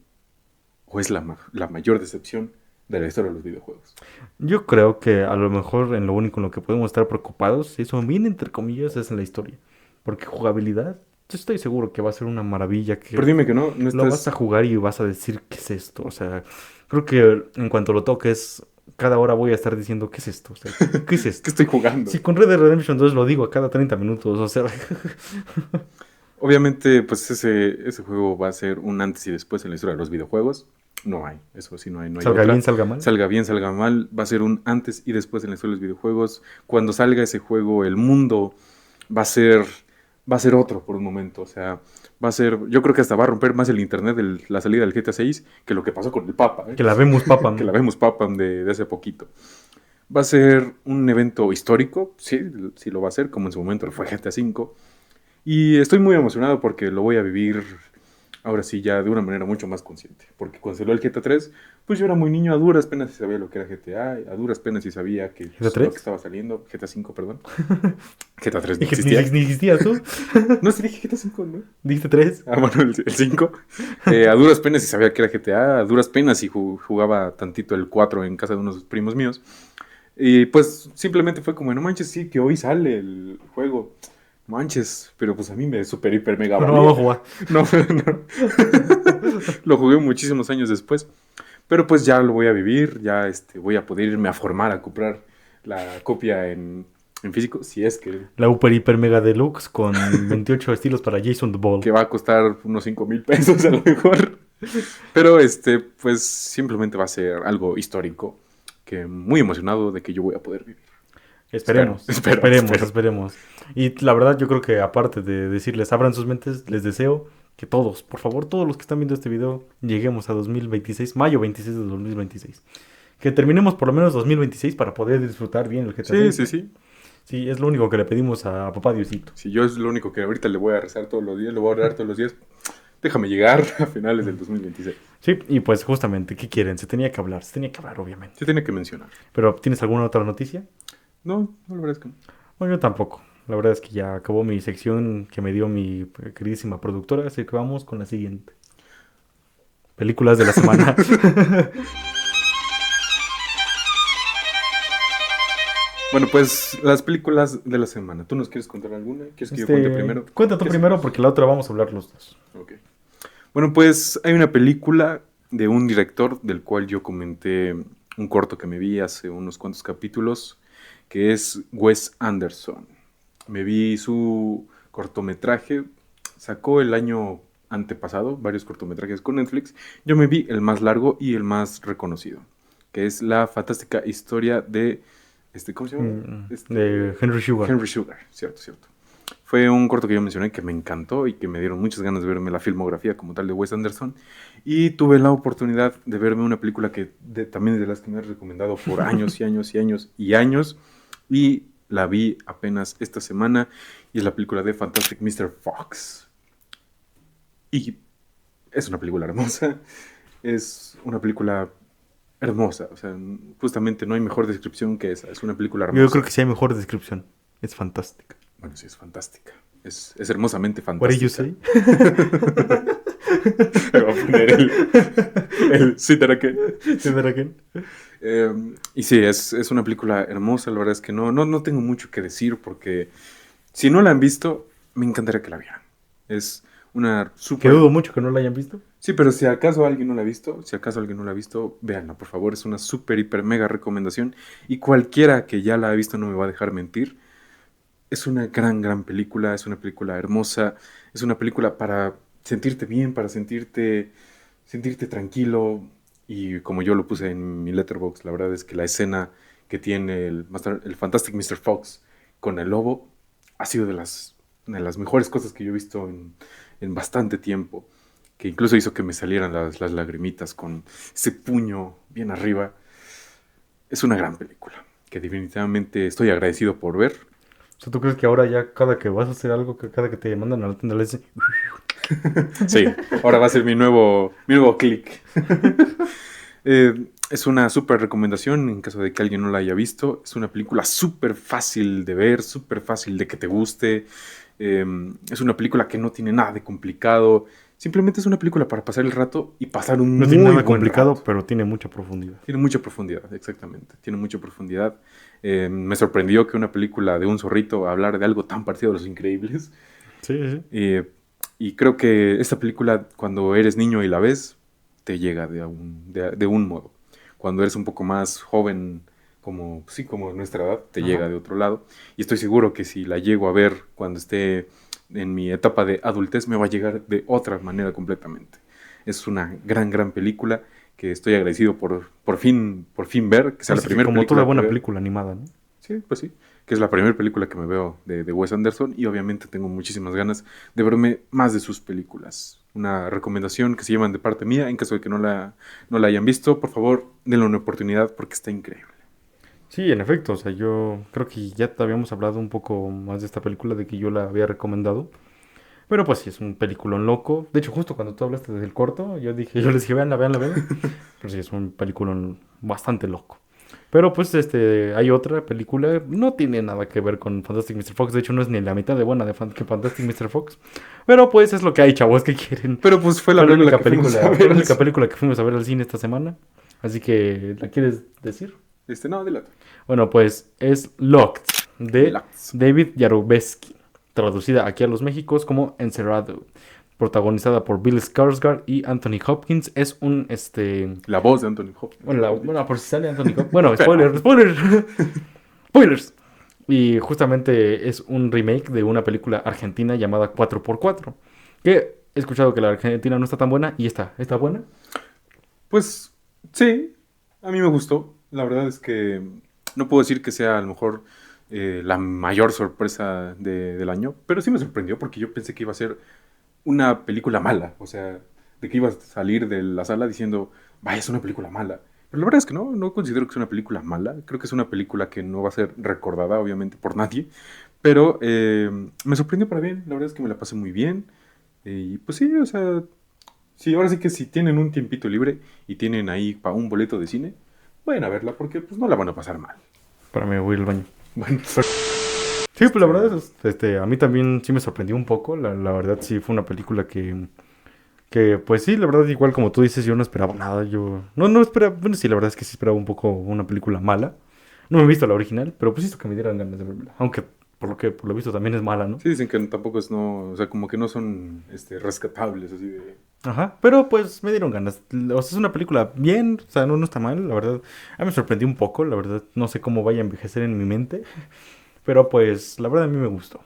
¿O es la mayor decepción de la historia de los videojuegos? Yo creo que a lo mejor en lo único en lo que podemos estar preocupados, y eso bien entre comillas, es en la historia. Porque jugabilidad, yo estoy seguro que va a ser una maravilla, Pero que dime que no lo vas a estás... jugar y vas a decir, ¿qué es esto? O sea, creo que en cuanto lo toques, cada hora voy a estar diciendo, ¿qué es esto? O sea, ¿qué es ¿Qué esto? estoy jugando? Si con Red Dead Redemption 2 lo digo a cada 30 minutos, o sea, Obviamente, pues ese juego va a ser un antes y después en la historia de los videojuegos. No hay, eso sí, no hay salga otra. bien, salga mal. Salga bien, salga mal, va a ser un antes y después en la historia de los videojuegos. Cuando salga ese juego, el mundo va a ser, va a ser otro por un momento. O sea, va a ser, yo creo que hasta va a romper más el internet de la salida del GTA 6 que lo que pasó con el Papa, ¿eh? Que la vemos, papá. Que la vemos Papa de hace poquito. Va a ser un evento histórico, sí, sí lo va a ser, como en su momento lo fue GTA 5. Y estoy muy emocionado porque lo voy a vivir ahora sí ya de una manera mucho más consciente. Porque cuando salió el GTA 3, pues yo era muy niño, a duras penas sí sabía lo que era GTA, a duras penas sí sabía que ¿GTA pues, lo que 3? estaba saliendo, GTA 5, perdón. GTA 3 no Dije, existía. ni existías tú. No, sí dije GTA 5, ¿no? Dijiste 3. Ah, bueno, el 5. A duras penas sí sabía que era GTA, a duras penas sí jugaba tantito el 4 en casa de unos primos míos. Y pues simplemente fue como, no manches, sí, que hoy sale el juego. Manches, pero pues a mí me super hiper mega No valía. vamos a jugar. No, no. Lo jugué muchísimos años después. Pero pues ya lo voy a vivir, ya voy a poder irme a formar, a comprar la copia en físico, si es La Upper Hiper Mega Deluxe con 28 estilos para Jason the Ball. que va a costar unos 5,000 pesos a lo mejor. Pero pues simplemente va a ser algo histórico, que muy emocionado de que yo voy a poder vivir. Esperemos, Espero. esperemos. Y la verdad yo creo que aparte de decirles abran sus mentes, les deseo que todos, por favor, todos los que están viendo este video, lleguemos a 2026, mayo 26 de 2026. Que terminemos por lo menos 2026 para poder disfrutar bien el GTA Sí, 6. sí, sí. Sí, es lo único que le pedimos a papá Diosito. Si yo es lo único que ahorita le voy a rezar todos los días, le voy a orar todos los días, déjame llegar a finales del 2026. Sí, y pues justamente, ¿qué quieren? Se tenía que hablar, obviamente. Se tiene que mencionar. Pero ¿tienes alguna otra noticia? No, la verdad es que no. Bueno, yo tampoco. La verdad es que ya acabó mi sección que me dio mi queridísima productora, así que vamos con la siguiente. Películas de la semana. Bueno, pues las películas de la semana. ¿Tú nos quieres contar alguna? ¿Quieres que yo cuente primero? Cuenta tú ¿Qué primero hacemos? porque la otra vamos a hablar los dos. Ok. Bueno, pues hay una película de un director del cual yo comenté un corto que me vi hace unos cuantos capítulos que es Wes Anderson. Me vi su cortometraje, sacó el año antepasado varios cortometrajes con Netflix. Yo me vi el más largo y el más reconocido, que es la fantástica historia de, ¿cómo se llama? De Henry Sugar. Henry Sugar, cierto, cierto. Fue un corto que yo mencioné que me encantó y que me dieron muchas ganas de verme la filmografía como tal de Wes Anderson. Y tuve la oportunidad de verme una película que también es de las que me has recomendado por años y años y años y años. Y la vi apenas esta semana y es la película de Fantastic Mr. Fox. Y es una película hermosa. Es una película hermosa. O sea, justamente no hay mejor descripción que esa. Es una película hermosa. Yo creo que sí hay mejor descripción. Es fantástica. Bueno, sí, es fantástica. Es hermosamente What did you fantástica. say? Me voy a poner el Sitaraken. Y sí, es una película hermosa. La verdad es que no tengo mucho que decir porque si no la han visto, me encantaría que la vieran. Es una Que súper... dudo mucho que no la hayan visto. Sí, pero si acaso alguien no la ha visto, véanla, por favor. Es una súper, hiper, mega recomendación. Y cualquiera que ya la ha visto no me va a dejar mentir. Es una gran, gran película. Es una película hermosa. Es una película para sentirte bien, para sentirte tranquilo. Y como yo lo puse en mi Letterboxd, la verdad es que la escena que tiene el Fantastic Mr. Fox con el lobo ha sido de las mejores cosas que yo he visto en bastante tiempo. Que incluso hizo que me salieran las lagrimitas con ese puño bien arriba. Es una gran película que definitivamente estoy agradecido por ver. O sea, ¿tú crees que ahora ya cada que vas a hacer algo, que cada que te mandan a la tienda le dicen... Sí, ahora va a ser mi nuevo click. Es una súper recomendación en caso de que alguien no la haya visto. Es una película súper fácil de ver, súper fácil de que te guste. Es una película que no tiene nada de complicado. Simplemente es una película para pasar el rato y pasar un No muy tiene nada buen complicado, rato. pero tiene mucha profundidad. Tiene mucha profundidad, exactamente. Tiene mucha profundidad. Me sorprendió que una película de un zorrito hablara de algo tan parecido a Los Increíbles. Sí, sí. Y creo que esta película, cuando eres niño y la ves, te llega de un modo. Cuando eres un poco más joven, como nuestra edad, te llega de otro lado. Y estoy seguro que si la llego a ver cuando esté en mi etapa de adultez, me va a llegar de otra manera completamente. Es una gran, gran película que estoy agradecido por fin ver, que sea la Así que primera como película toda que buena veo. película animada, ¿no? Sí, pues sí, que es la primera película que me veo de Wes Anderson y obviamente tengo muchísimas ganas de verme más de sus películas. Una recomendación que se llaman de parte mía, en caso de que no la hayan visto, por favor, denle una oportunidad porque está increíble. Sí, en efecto, o sea, yo creo que ya te habíamos hablado un poco más de esta película, de que yo la había recomendado. Pero pues sí, es un peliculón loco. De hecho, justo cuando tú hablaste del corto, yo les dije, veanla, veanla, veanla. Pero sí, es un peliculón bastante loco. Pero pues hay otra película, no tiene nada que ver con Fantastic Mr. Fox, de hecho no es ni la mitad de buena que Fantastic Mr. Fox. Pero pues es lo que hay, chavos, que quieren. Pero pues fue la única película Fue la única película que fuimos a ver al cine esta semana. Así que, ¿la quieres decir? No, dile. Bueno, pues es Locked, de Locked. David Yarobeski, traducida aquí a los Méxicos como Encerrado, protagonizada por Bill Skarsgård y Anthony Hopkins. Es un, La voz de Anthony Hopkins. Bueno, por si sale Anthony Hopkins. Bueno, spoilers. Spoilers. Y justamente es un remake de una película argentina llamada 4x4, que he escuchado que la Argentina no está tan buena, y está buena. Pues sí, a mí me gustó. La verdad es que no puedo decir que sea a lo mejor la mayor sorpresa del año, pero sí me sorprendió porque yo pensé que iba a ser una película mala. O sea, de que iba a salir de la sala diciendo, vaya, es una película mala. Pero la verdad es que no considero que sea una película mala. Creo que es una película que no va a ser recordada, obviamente, por nadie. Pero me sorprendió para bien. La verdad es que me la pasé muy bien. Y pues sí, o sea, sí, ahora sí que si tienen un tiempito libre y tienen ahí para un boleto de cine, vayan a verla porque pues no la van a pasar mal. Para mí voy al baño. Bueno, Sí, pues la verdad es, a mí también sí me sorprendió un poco. La verdad sí fue una película que pues sí, la verdad igual como tú dices, yo no esperaba nada. Yo no esperaba, bueno sí, la verdad es que sí esperaba un poco una película mala. No me he visto la original, pero pues hizo que me dieran ganas de verla. Aunque por lo visto también es mala, ¿no? sí dicen que tampoco o sea, como que no son rescatables así de Ajá, pero pues me dieron ganas. O sea, es una película bien, o sea, no está mal, la verdad. A mí me sorprendió un poco, la verdad. No sé cómo vaya a envejecer en mi mente, pero pues la verdad a mí me gustó.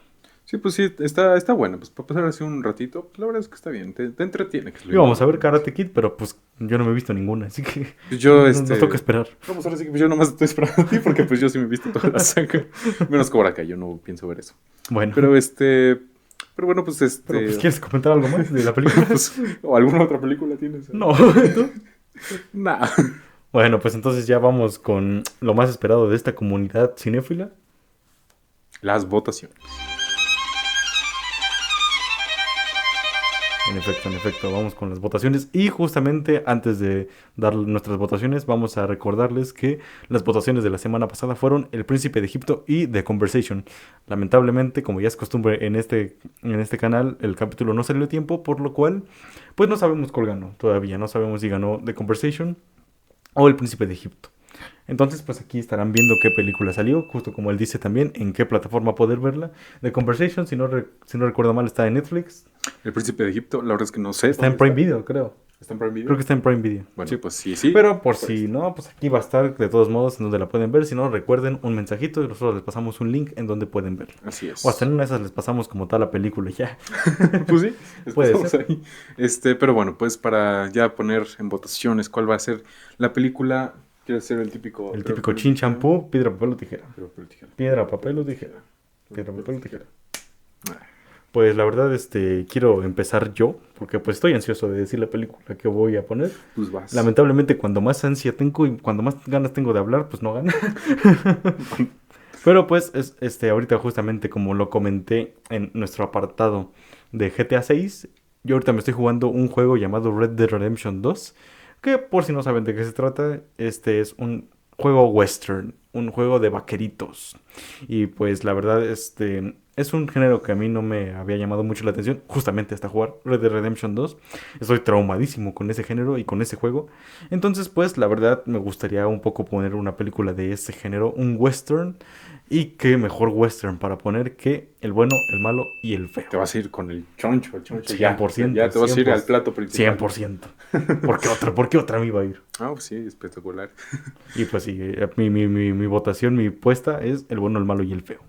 Sí, pues sí, está buena. Pues para pasar así un ratito, pues la verdad es que está bien. Te entretiene, que es lo Íbamos a ver importante. Karate Kid, pero pues yo no me he visto ninguna, así que Pues yo, nos toca esperar. vamos ahora sí que pues yo nomás estoy esperando a ti porque pues yo sí me he visto toda la saga. Menos Cobra Kai, yo no pienso ver eso. Bueno, Pero pero bueno, pues pero pues ¿quieres comentar algo más de la película? pues, ¿o alguna otra película tienes? No. ¿Tú? Nah. Bueno, pues entonces ya vamos con lo más esperado de esta comunidad cinéfila. Las votaciones. En efecto, vamos con las votaciones. Y justamente antes de dar nuestras votaciones, vamos a recordarles que las votaciones de la semana pasada fueron El Príncipe de Egipto y The Conversation. Lamentablemente, como ya es costumbre en este canal, el capítulo no salió a tiempo, por lo cual, pues no sabemos cuál ganó todavía. No sabemos si ganó The Conversation o El Príncipe de Egipto. Entonces, pues aquí estarán viendo qué película salió, justo como él dice también, en qué plataforma poder verla. The Conversation, si no recuerdo mal, está en Netflix. El Príncipe de Egipto, la verdad es que no sé Está en dónde Prime está. Video, creo. ¿Está en Prime Video? Creo que está en Prime Video. Bueno, Sí. pues sí. Pero por Pues, si no, pues aquí va a estar de todos modos en donde la pueden ver. Si no, recuerden un mensajito y nosotros les pasamos un link en donde pueden verla. así es. O hasta en una de esas les pasamos como tal la película y ya. Pues sí, Puede estamos ser. ahí. Pero bueno, pues para ya poner en votaciones cuál va a ser la película, quiero hacer el típico... El típico chin champú, piedra, papel o tijera. Tijera. Piedra, papel o tijera. Piedra, papel o tijera. Ah, Pues la verdad, quiero empezar yo, porque pues estoy ansioso de decir la película que voy a poner. pues vas. Lamentablemente, cuando más ansia tengo y cuando más ganas tengo de hablar, pues no gana. Pero pues, ahorita justamente como lo comenté en nuestro apartado de GTA 6, yo ahorita me estoy jugando un juego llamado Red Dead Redemption 2, que por si no saben de qué se trata, este es un juego western, un juego de vaqueritos. Y pues la verdad, es un género que a mí no me había llamado mucho la atención, justamente hasta jugar Red Dead Redemption 2. Estoy traumadísimo con ese género y con ese juego. Entonces, pues la verdad me gustaría un poco poner una película de ese género, un western. Y qué mejor western para poner que el bueno, el malo y el feo. Te vas a ir con el choncho ya. 100%. Ya te vas a ir 100%, al plato principal. 100%. ¿Por qué otra me iba a ir? Ah, pues sí, espectacular. Y pues sí, mi votación, mi puesta es el bueno, el malo y el feo.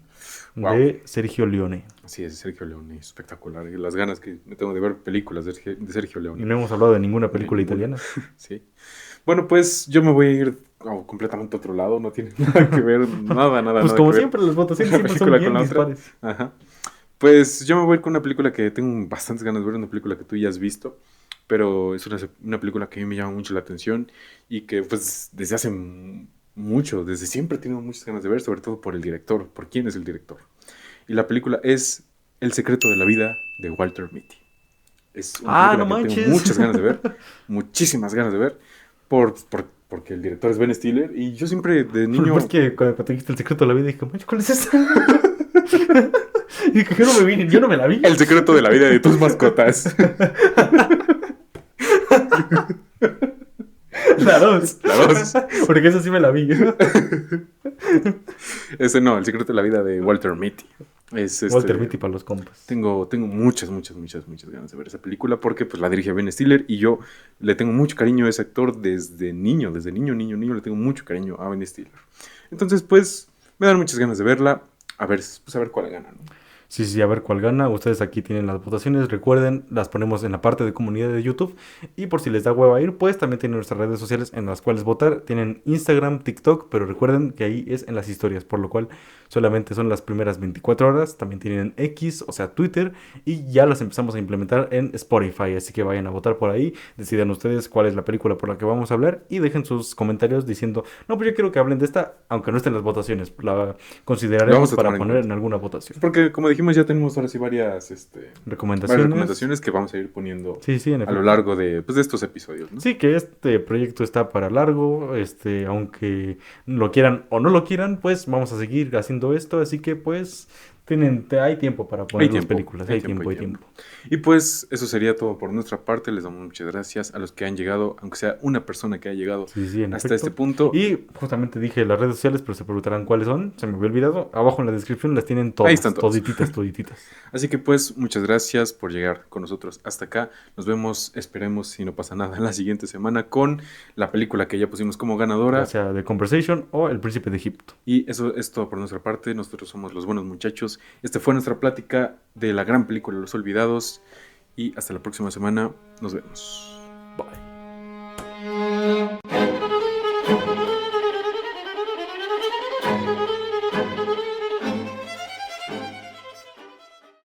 Wow. De Sergio Leone. Así es, Sergio Leone, espectacular. Y las ganas que me tengo de ver películas de Sergio Y Leone. no hemos hablado de ninguna película Ninguna. italiana. Sí. Bueno, pues yo me voy a ir completamente a otro lado, no tiene nada que ver, nada Pues que como ver siempre, las votaciones una siempre son película bien con la otra. dispares. Ajá. Pues yo me voy a ir con una película que tengo bastantes ganas de ver, una película que tú ya has visto, pero es una película que a mí me llama mucho la atención y que pues desde hace mucho, desde siempre he tenido muchas ganas de ver, sobre todo por el director, por quién es el director. Y la película es El secreto de la vida de Walter Mitty. Es una película No que manches. tengo muchas ganas de ver, muchísimas ganas de ver, porque el director es Ben Stiller y yo siempre de niño... Es que cuando te dijiste el secreto de la vida, dije, manches, ¿cuál es esa? Y dije, yo no me la vi. El secreto de la vida de tus mascotas. La dos. La dos. Porque esa sí me la vi. Ese no, El secreto de la vida de Walter Mitty. Walter Mitty para los compas. Tengo muchas ganas de ver esa película porque pues la dirige Ben Stiller y yo le tengo mucho cariño a ese actor desde niño le tengo mucho cariño a Ben Stiller. Entonces pues me dan muchas ganas de verla, a ver cuál gana, ¿no? Sí, a ver cuál gana. Ustedes aquí tienen las votaciones. Recuerden, las ponemos en la parte de comunidad de YouTube. Y por si les da hueva ir, pues también tienen nuestras redes sociales en las cuales votar. Tienen Instagram, TikTok, pero recuerden que ahí es en las historias, por lo cual solamente son las primeras 24 horas. También tienen X, o sea, Twitter. Y ya las empezamos a implementar en Spotify. Así que vayan a votar por ahí. Decidan ustedes cuál es la película por la que vamos a hablar. Y dejen sus comentarios diciendo, no, pues yo quiero que hablen de esta, aunque no estén las votaciones. La consideraremos para poner en alguna votación. Porque como dijimos, ya tenemos ahora sí varias recomendaciones que vamos a ir poniendo en a lo largo de estos episodios, ¿no? Sí, que este proyecto está para largo, aunque lo quieran o no lo quieran, pues vamos a seguir haciendo esto, así que pues Hay tiempo para poner las películas, hay tiempo. Y pues eso sería todo por nuestra parte. Les damos muchas gracias a los que han llegado, aunque sea una persona que haya llegado hasta este punto. Y justamente dije las redes sociales, pero se preguntarán cuáles son. Se me había olvidado. Abajo en la descripción las tienen todas. Ahí están todas. Todititas. Así que pues muchas gracias por llegar con nosotros hasta acá. Nos vemos, esperemos si no pasa nada, en la siguiente semana con la película que ya pusimos como ganadora. Ya sea The Conversation o El Príncipe de Egipto. Y eso es todo por nuestra parte. Nosotros somos los buenos muchachos. Esta fue nuestra plática de la gran película Los Olvidados. Y hasta la próxima semana. Nos vemos.